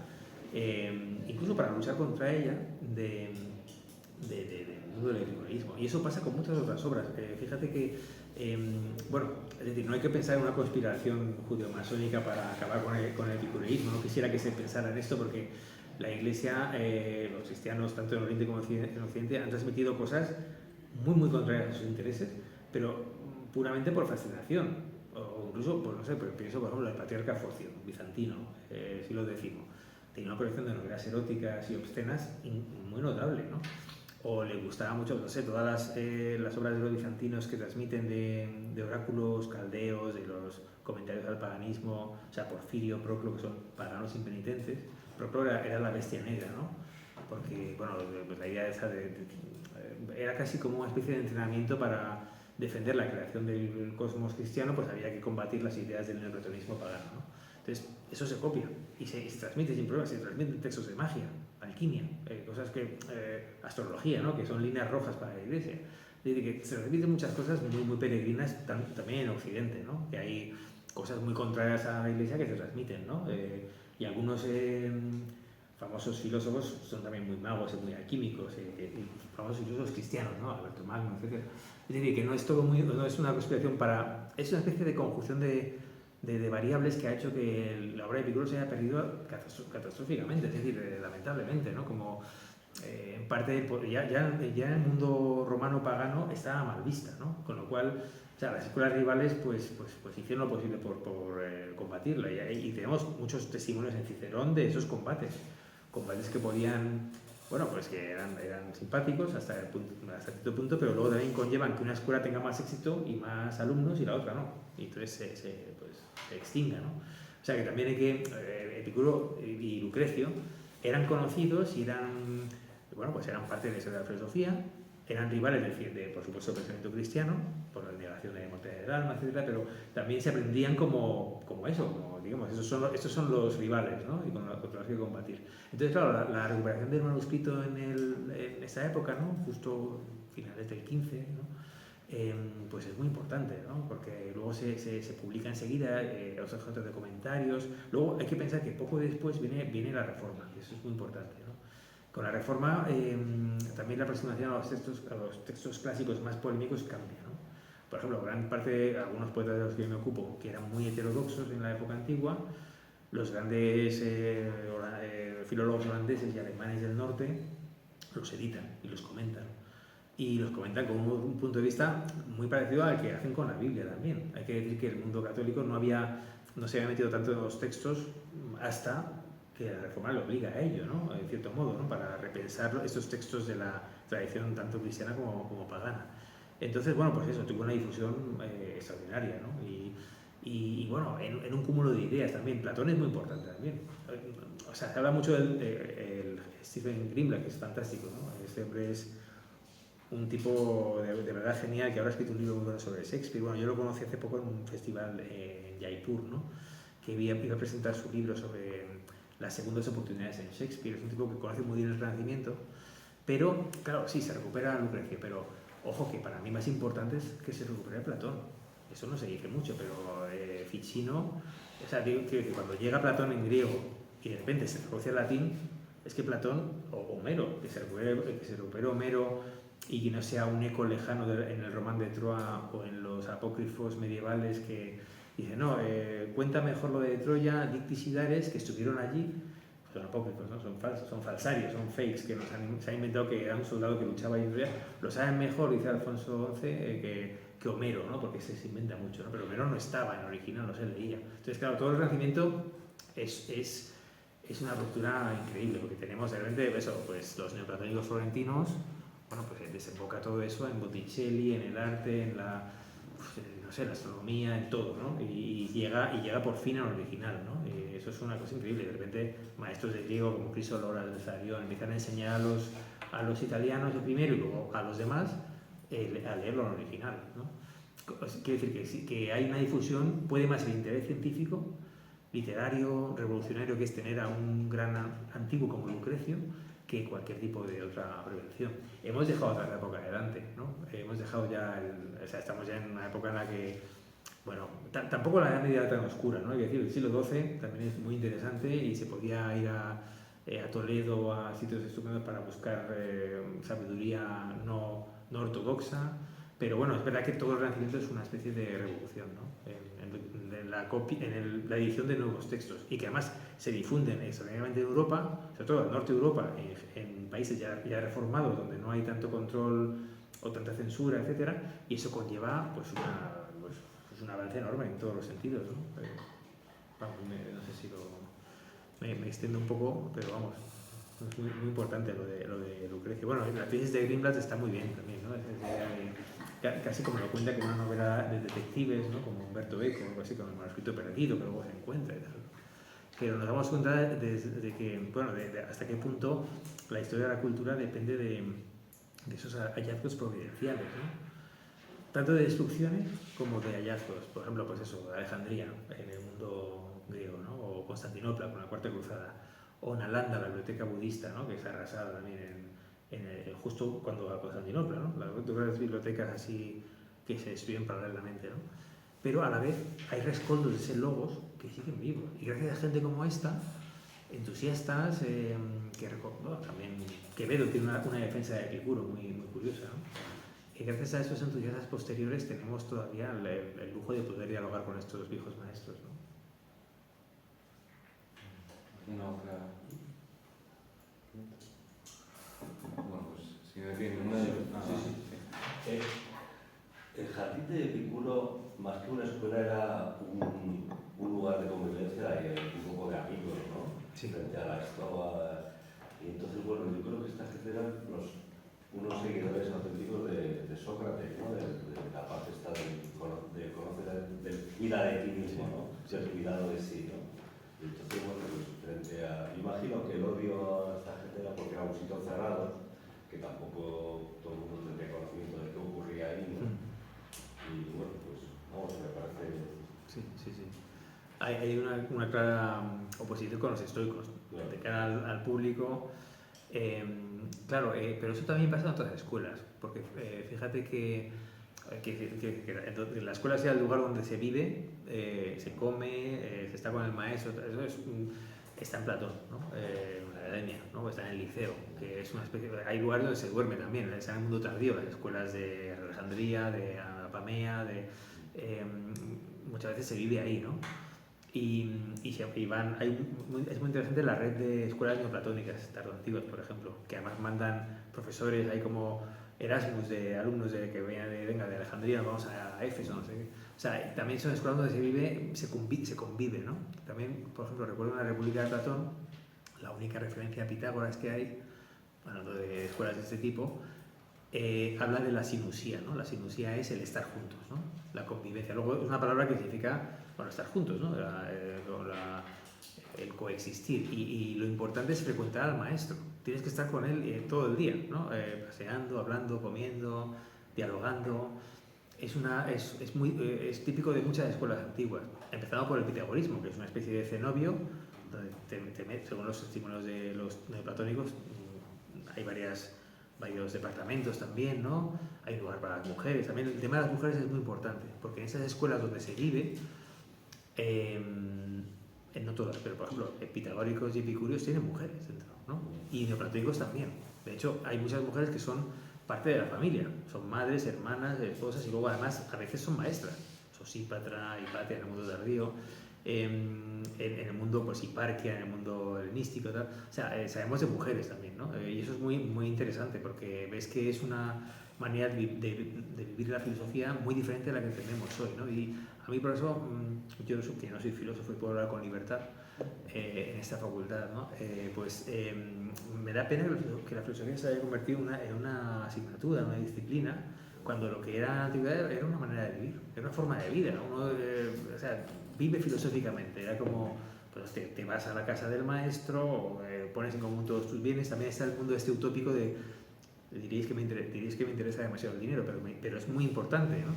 incluso para luchar contra ella, del mundo del epicureísmo. Y eso pasa con muchas otras obras. Fíjate que, es decir, no hay que pensar en una conspiración judeo-masónica para acabar con el epicureísmo. No quisiera que se pensara en esto porque la Iglesia, los cristianos, tanto en Oriente como en Occidente, han transmitido cosas muy contrarias a sus intereses, pero puramente por fascinación, o incluso, pues no sé, pero pienso por ejemplo el patriarca Focio, bizantino, siglo X, tenía una colección de novelas eróticas y obscenas muy notable, ¿no? O le gustaba mucho, no sé, todas las obras de los bizantinos que transmiten de oráculos caldeos, de los comentarios al paganismo, o sea, Porfirio, Proclo, que son paganos impenitentes. Proclo era la bestia negra, ¿no? Porque, bueno, pues la idea esa era casi como una especie de entrenamiento para defender la creación del cosmos cristiano, pues había que combatir las ideas del neoplatonismo pagano, ¿no? Entonces, eso se copia y se transmite sin pruebas, se transmiten textos de magia, alquimia, cosas que, astrología, ¿no? Que son líneas rojas para la Iglesia. Es decir, que se repiten muchas cosas muy, muy peregrinas también en Occidente, ¿no? Que hay cosas muy contrarias a la Iglesia que se transmiten, ¿no? Y algunos famosos filósofos son también muy magos y muy alquímicos, y famosos filósofos cristianos, ¿no? Alberto Magno, etc. Es decir, que no es todo no es una conspiración es una especie de conjunción de variables que ha hecho que la obra de Epicuro se haya perdido catastróficamente, es decir, lamentablemente, ¿no? Como en parte ya en el mundo romano pagano estaba mal vista, ¿no? Con lo cual, o sea, las escuelas rivales pues hicieron lo posible por combatirla, y tenemos muchos testimonios en Cicerón de esos combates que podían, bueno, pues que eran simpáticos hasta cierto punto, pero luego también conllevan que una escuela tenga más éxito y más alumnos y la otra no, y entonces se extinga, ¿no? O sea que también hay que, Epicuro y Lucrecio eran conocidos y eran parte de la filosofía, eran rivales por supuesto, del pensamiento cristiano, por la negación de la inmortalidad del alma, etc., pero también se aprendían como digamos, estos son los rivales, ¿no? Y contra los que combatir. Entonces, claro, la recuperación del manuscrito en esa época, ¿no? Justo finales del 15, ¿no? Pues es muy importante, ¿no? Porque luego se publica enseguida, los objetos de comentarios. Luego hay que pensar que poco después viene la Reforma, y eso es muy importante, ¿no? Con la Reforma también la aproximación a los textos clásicos más polémicos cambia, ¿no? Por ejemplo, gran parte de algunos poetas de los que me ocupo, que eran muy heterodoxos en la época antigua, los grandes filólogos holandeses y alemanes del norte los editan y los comentan. Y los comentan con un punto de vista muy parecido al que hacen con la Biblia también. Hay que decir que el mundo católico no se había metido tanto en los textos hasta que la Reforma le obliga a ello, ¿no? En cierto modo, ¿no? Para repensar estos textos de la tradición tanto cristiana como pagana. Entonces, bueno, pues eso, tuvo una difusión extraordinaria, ¿no? Y bueno, en un cúmulo de ideas también. Platón es muy importante también. O sea, se habla mucho del Stephen Greenblatt, que es fantástico, ¿no? Este hombre es un tipo de verdad genial, que ahora ha escrito un libro muy bueno sobre Shakespeare. Bueno, yo lo conocí hace poco en un festival en Jaipur, ¿no? Que iba a presentar su libro sobre las segundas oportunidades en Shakespeare. Es un tipo que conoce muy bien el Renacimiento, pero, claro, sí, se recupera Lucrecio, pero ojo que para mí más importante es que se recupere Platón. Eso no se dice mucho, pero Ficino, o sea, digo que cuando llega Platón en griego y de repente se traduce al latín, es que Platón, o Homero, que se recupere Homero y que no sea un eco lejano en el Román de Troya o en los apócrifos medievales que dicen, no, cuenta mejor lo de Troya, Dictis y Dares, que estuvieron allí. Son apócrifos, ¿no? Son falsos, son falsarios, son fakes, que se han inventado que era un soldado que luchaba en Troya. Lo saben mejor, dice Alfonso XI, que Homero, ¿no? Porque se inventa mucho, ¿no? Pero Homero no estaba en el original, no se leía. Entonces, claro, todo el Renacimiento es una ruptura increíble, porque tenemos de repente eso, pues los neoplatónicos florentinos, bueno, pues desemboca todo eso en Botticelli, en el arte, en la astronomía, en todo, ¿no? Y llega por fin al original, ¿no? Eso es una cosa increíble. De repente, maestros de griego como Crisólogo, Cesarión, empiezan a enseñar a los italianos el primero y luego a los demás a leerlo en original, ¿no? Quiere decir que hay una difusión, puede más el interés científico, literario, revolucionario, que es tener a un gran antiguo como Lucrecio, que cualquier tipo de otra prevención. Hemos dejado atrás la época de Dante, ¿no? Hemos dejado ya estamos ya en una época en la que, bueno, tampoco la Edad Media era tan oscura, ¿no? Hay que decir, el siglo XII también es muy interesante y se podía ir a Toledo, a sitios estupendos para buscar sabiduría no ortodoxa, pero bueno, es verdad que todo el Renacimiento es una especie de revolución, ¿no? En la edición de nuevos textos, y que además se difunden extraordinariamente en Europa, sobre todo en el norte de Europa, en países ya reformados, donde no hay tanto control o tanta censura, etcétera, y eso conlleva pues un avance enorme en todos los sentidos, ¿no? Vamos, no sé si me extiendo un poco, pero vamos. Es muy importante lo de Lucrecia. Bueno, la tesis de Greenblatt está muy bien también, ¿no? Casi como lo cuenta como una novela de detectives, ¿no? Como Humberto Eco, algo así, como el manuscrito perdido que luego se encuentra y tal. Pero nos damos cuenta de que, bueno, hasta qué punto la historia de la cultura depende de esos hallazgos providenciales, ¿no? Tanto de destrucciones como de hallazgos. Por ejemplo, pues eso, Alejandría, ¿no? En el mundo griego, ¿no? O Constantinopla con la Cuarta Cruzada, o Nalanda, la biblioteca budista, ¿no? Que es arrasada también justo cuando a Constantinopla, ¿no? Las bibliotecas así que se destruyen paralelamente, ¿no? Pero a la vez hay rescoldos de ese logos que siguen vivos. Y gracias a gente como esta, entusiastas, también Quevedo tiene una defensa de Epicuro muy curiosa, ¿no? Y gracias a esos entusiastas posteriores tenemos todavía el lujo de poder dialogar con estos viejos maestros, ¿no? ¿Alguna otra? Bueno, pues si me tiene una... Sí. El jardín de Epicuro, más que una escuela, era un lugar de convivencia y un poco de amigos, ¿no? Sí. Frente a la estoa. Y entonces, bueno, yo creo que esta gente eran unos seguidores auténticos de Sócrates, ¿no? De la parte esta de conocer, del cuida de ti mismo, ¿no? Ser cuidado de sí, ¿no? Y entonces, bueno, pues frente a... Imagino que el odio a esta gente era porque era un sitio cerrado, que tampoco todo el mundo tendría conocimiento de qué ocurría ahí, ¿no? Y bueno, pues, vamos, me parece... Sí. Hay una clara oposición con los estoicos, Claro. de cara al público. Claro, pero eso también pasa en otras escuelas, porque fíjate que la escuela sea el lugar donde se vive, se come, se está con el maestro, eso está en Platón, ¿no? En la academia, ¿no? Está en el liceo, que es una especie hay lugares donde se duerme también, está en el mundo tardío, las escuelas de Alejandría, de Apamea, muchas veces se vive ahí, ¿no? Y es muy interesante la red de escuelas neoplatónicas tardoantiguas, por ejemplo, que además mandan profesores ahí como Erasmus de alumnos que venga de Alejandría, vamos a Éfeso, no sé qué. O sea, también son escuelas donde se vive, se convive, ¿no? También, por ejemplo, recuerdo en la República de Platón, la única referencia a Pitágoras que hay, hablando de escuelas de este tipo, habla de la sinusía, ¿no? La sinusía es el estar juntos, ¿no? La convivencia. Luego es una palabra que significa, bueno, estar juntos, ¿no? El coexistir. Y lo importante es frecuentar al maestro. Tienes que estar con él todo el día, ¿no? Paseando, hablando, comiendo, dialogando. Es típico de muchas escuelas antiguas, empezando por el pitagorismo, que es una especie de cenobio, donde según los testimonios de los neoplatónicos, hay varios departamentos también, ¿no? Hay un lugar para las mujeres. También el tema de las mujeres es muy importante, porque en esas escuelas donde se vive, no todas, pero por ejemplo, pitagóricos y epicúreos tienen mujeres dentro, ¿no? Y neoplatónicos también. De hecho, hay muchas mujeres que son parte de la familia, son madres, hermanas, esposas y luego además a veces son maestras. Sosípatra, Hipatia en el mundo tardío, en el mundo pues Hiparquia, en el mundo helenístico, tal. O sea, sabemos de mujeres también, ¿no? Y eso es muy interesante porque ves que es una manera de vivir la filosofía muy diferente a la que tenemos hoy, ¿no? Y a mí por eso, yo que no soy filósofo y puedo hablar con libertad en esta facultad, ¿no? Me da pena que la filosofía se haya convertido en una asignatura, en una disciplina, cuando lo que era en la antigüedad era una manera de vivir, era una forma de vida. Uno, vive filosóficamente, era como pues, te vas a la casa del maestro, pones en común todos tus bienes. También está el mundo este utópico de, diríais que me interesa demasiado el dinero, pero es muy importante, ¿no?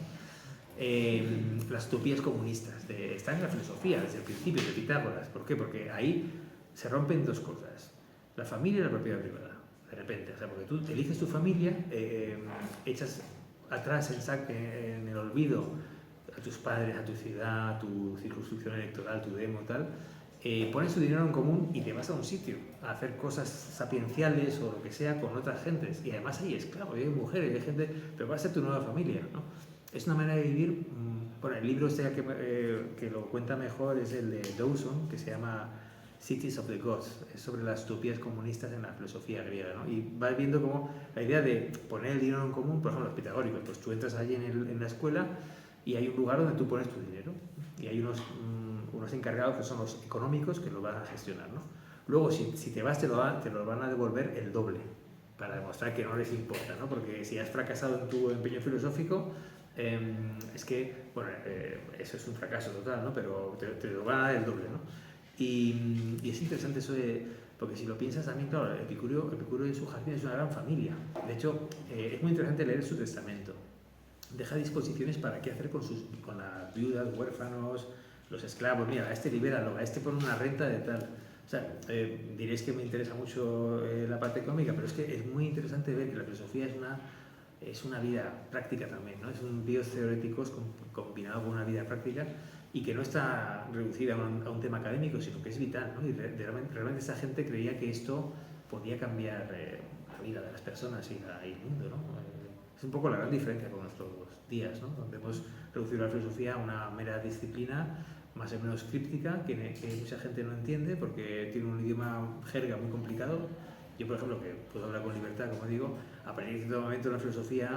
Las utopías comunistas, están en la filosofía desde el principio, de Pitágoras. ¿Por qué? Porque ahí se rompen dos cosas, la familia y la propiedad privada, de repente. O sea, porque tú eliges tu familia, echas atrás en el olvido a tus padres, a tu ciudad, a tu circunscripción electoral, tu demo, tal, pones tu dinero en común y te vas a un sitio a hacer cosas sapienciales o lo que sea con otras gentes. Y además hay esclavos, hay mujeres, hay gente, pero va a ser tu nueva familia, ¿no? Es una manera de vivir. Bueno, el libro este que lo cuenta mejor es el de Dawson, que se llama Cities of the Gods, es sobre las utopías comunistas en la filosofía griega, ¿no? Y vas viendo cómo la idea de poner el dinero en común, por ejemplo, los pitagóricos, pues tú entras allí en la escuela y hay un lugar donde tú pones tu dinero y hay unos encargados que son los económicos que lo van a gestionar, ¿no? Luego, si te vas, te lo van a devolver el doble, para demostrar que no les importa, ¿no? Porque si has fracasado en tu empeño filosófico, es que, bueno, eso es un fracaso total, ¿no? Pero te lo van a dar el doble, ¿no? Y es interesante eso porque si lo piensas también, claro, Epicuro y su jardín es una gran familia. De hecho, es muy interesante leer su testamento. Deja disposiciones para qué hacer con las viudas, huérfanos, los esclavos. Mira, a este libéralo, a este pone una renta de tal. O sea, diréis que me interesa mucho la parte económica, pero es que es muy interesante ver que la filosofía es una vida práctica también, ¿no? Es un dios teoréticos combinado con una vida práctica y que no está reducida a un tema académico, sino que es vital, ¿no? Y realmente esa gente creía que esto podía cambiar la vida de las personas y el mundo, ¿no? Es un poco la gran diferencia con nuestros días, ¿no? Donde hemos reducido la filosofía a una mera disciplina más o menos críptica que mucha gente no entiende porque tiene un idioma jerga muy complicado. Yo, por ejemplo, que puedo hablar con libertad, como digo, a partir de cierto momento en la filosofía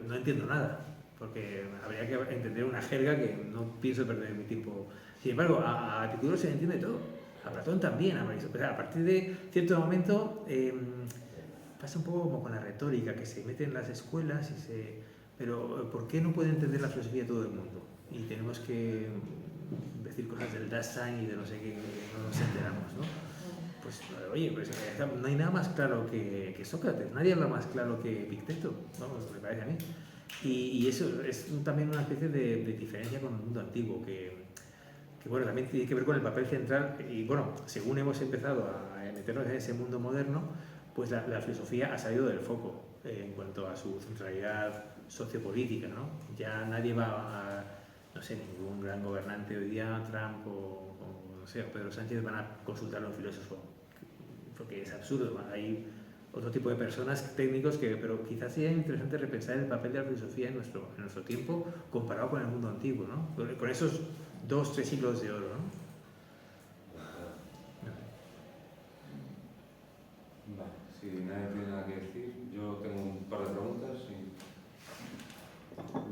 no entiendo nada, porque habría que entender una jerga que no pienso perder mi tiempo. Sin embargo, a Epicuro se le entiende todo, a Platón también, a partir de cierto momento pasa un poco como con la retórica, que se mete en las escuelas pero ¿por qué no puede entender la filosofía todo el mundo? Y tenemos que decir cosas del Dasein y de no sé qué, no nos enteramos, ¿no? Pues, oye, pues no hay nada más claro que Sócrates, nadie habla más claro que Epicteto, vamos, me parece a mí. Y eso es también una especie de diferencia con el mundo antiguo, que bueno, también tiene que ver con el papel central. Y bueno, según hemos empezado a meternos en ese mundo moderno, pues la filosofía ha salido del foco en cuanto a su centralidad sociopolítica, ¿no? Ya nadie va a, no sé, ningún gran gobernante hoy día, Trump o no sé, Pedro Sánchez, van a consultar a un filósofo, porque es absurdo. Hay otro tipo de personas, técnicos, pero quizás sería interesante repensar el papel de la filosofía en nuestro tiempo comparado con el mundo antiguo, ¿no? Con esos 2-3 siglos de oro, ¿no? Vale, si nadie tiene nada que decir, yo tengo un par de preguntas.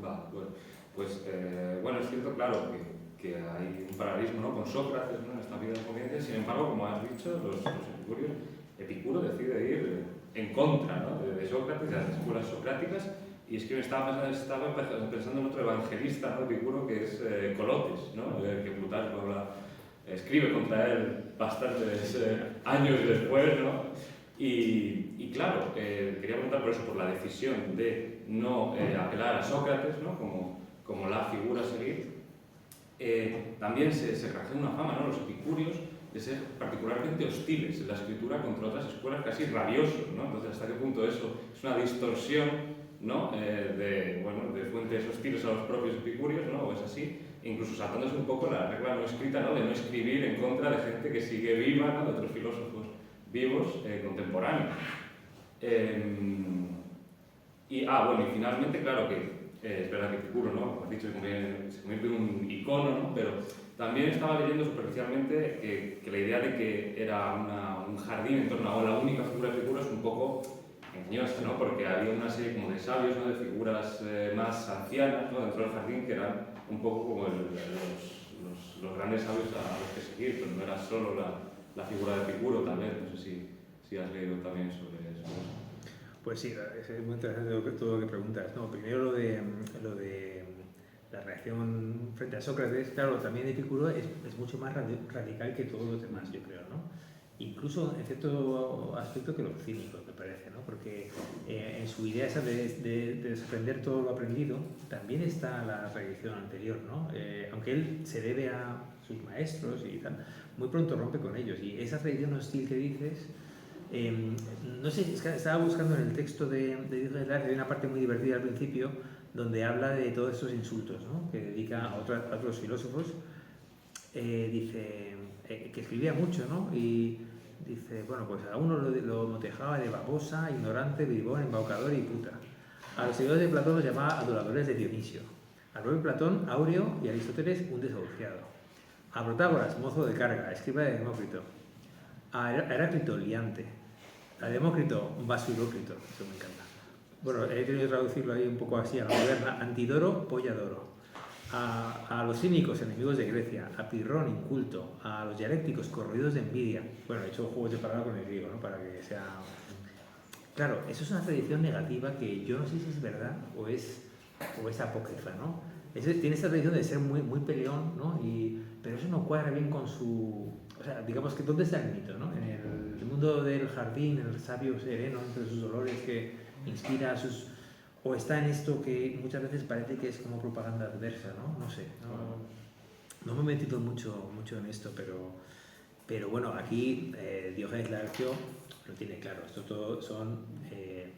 Vale, pues bueno, es cierto, claro, que hay un paralelismo, ¿no?, con Sócrates, ¿no?, en esta vida de conciencia. Sin embargo, como has dicho, los epicúreos, Epicuro decide ir en contra, ¿no?, de Sócrates, de las escuelas socráticas, y es que me estaba pensando en otro evangelista, ¿no?, Epicuro, que es Colotes, ¿no?, que Plutarco escribe contra él bastantes años después, ¿no? Y claro, quería preguntar por eso, por la decisión de no apelar a Sócrates, ¿no?, como la figura a seguir. También se granjeó una fama, ¿no?, los epicúreos, de ser particularmente hostiles en la escritura contra otras escuelas, casi rabiosos, ¿no? Entonces, ¿hasta qué punto eso es una distorsión, ¿no?, de fuentes hostiles a los propios epicúreos, ¿no?, o es así? Incluso saltándose un poco la regla no escrita, ¿no?, de no escribir en contra de gente que sigue viva, ¿no?, de otros filósofos vivos contemporáneos. Y finalmente, claro que es verdad que Epicuro, ¿no?, como has dicho, se convierte en un icono, ¿no?, pero también estaba leyendo superficialmente que la idea de que era un jardín en torno a la única figura de Epicuro es un poco engañosa, ¿no?, porque había una serie como de sabios, ¿no?, de figuras más ancianas, ¿no?, dentro del jardín, que eran un poco como los grandes sabios a los que seguir, pero no era solo la figura de Epicuro, tal vez. No sé si has leído también sobre eso. Pues sí, es muy interesante todo lo que preguntas. No, primero lo de la reacción frente a Sócrates. Claro, también Epicuro es mucho más radical que todos los demás, yo creo, ¿no? Incluso en cierto aspecto que los cínicos, me parece, ¿no? Porque en su idea esa de desaprender todo lo aprendido, también está la tradición anterior, ¿no? Aunque él se debe a sus maestros y tal, muy pronto rompe con ellos. Y esa tradición hostil que dices, no sé, es que estaba buscando en el texto de Dios del Arte, hay una parte muy divertida al principio, donde habla de todos esos insultos, ¿no?, que dedica a otros filósofos. Dice que escribía mucho, ¿no? Y dice, bueno, pues a uno lo motejaba de babosa, ignorante, bribón, embaucador y puta. A los seguidores de Platón los llamaba adoradores de Dionisio. Al propio Platón, Áureo, y Aristóteles, un desahuciado. A Protágoras, mozo de carga, escriba de Demócrito. A Heráclito, liante. A Demócrito, basurócrito. Eso me encanta. Bueno, he tenido que traducirlo ahí un poco así a la moderna. Antidoro, polla de oro. a los cínicos, enemigos de Grecia, a Pirrón, inculto, a los dialécticos, corroídos de envidia. Bueno, he hecho juegos de palabras con el griego, ¿no? Para que sea... Claro, eso es una tradición negativa que yo no sé si es verdad o es apócrifa, ¿no? Tiene esta tradición de ser muy, muy peleón, ¿no? Pero eso no cuadra bien con su... O sea, digamos que ¿dónde está el mito, no? En el mundo del jardín, el sabio sereno entre sus dolores que inspira a sus... O está en esto que muchas veces parece que es como propaganda adversa, ¿no? No sé, no me he metido mucho en esto, pero bueno, aquí Diógenes Laercio lo tiene claro. Esto todo son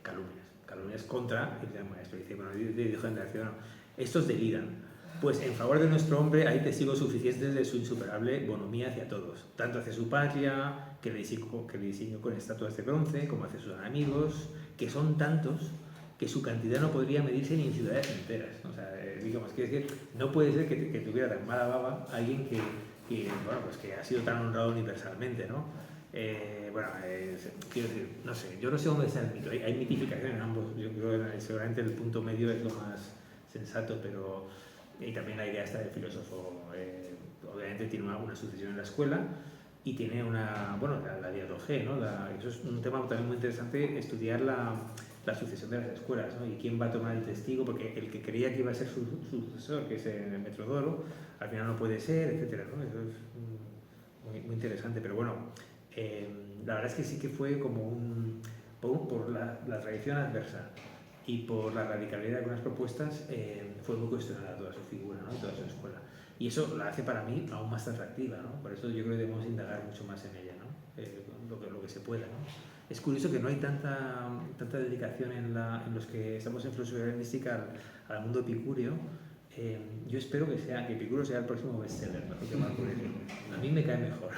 calumnias contra el gran maestro. Dice, bueno, Diógenes Laercio, no, estos deliran. Pues en favor de nuestro hombre hay testigos suficientes de su insuperable bonomía hacia todos, tanto hacia su patria, que le diseñó con estatuas de bronce, como hacia sus enemigos, que son tantos que su cantidad no podría medirse ni en ciudades enteras. O sea, digamos que es que no puede ser que tuviera tan mala baba alguien que ha sido tan honrado universalmente, ¿no? Quiero decir, no sé, yo no sé dónde está el mito. Hay mitificación en ambos. Yo creo que seguramente el punto medio es lo más sensato, pero... Y también la idea está del filósofo. Obviamente tiene una sucesión en la escuela y tiene la dialogé, ¿no? Eso es un tema también muy interesante, estudiar la sucesión de las escuelas, ¿no? Y quién va a tomar el testigo, porque el que creía que iba a ser su sucesor, que es el Metrodoro, al final no puede ser, etcétera, ¿no? Eso es muy, muy interesante, pero bueno, la verdad es que sí que fue como por la tradición adversa y por la radicalidad de algunas propuestas, fue muy cuestionada toda su figura, ¿no? Toda su escuela. Y eso la hace para mí aún más atractiva, ¿no? Por eso yo creo que debemos indagar mucho más en ella, ¿no? Lo que se pueda, ¿no? Es curioso que no hay tanta dedicación en los que estamos en filosofía helenística al mundo epicúreo. Yo espero que Epicuro sea el próximo bestseller, mejor que Marco Aurelio. A mí me cae mejor.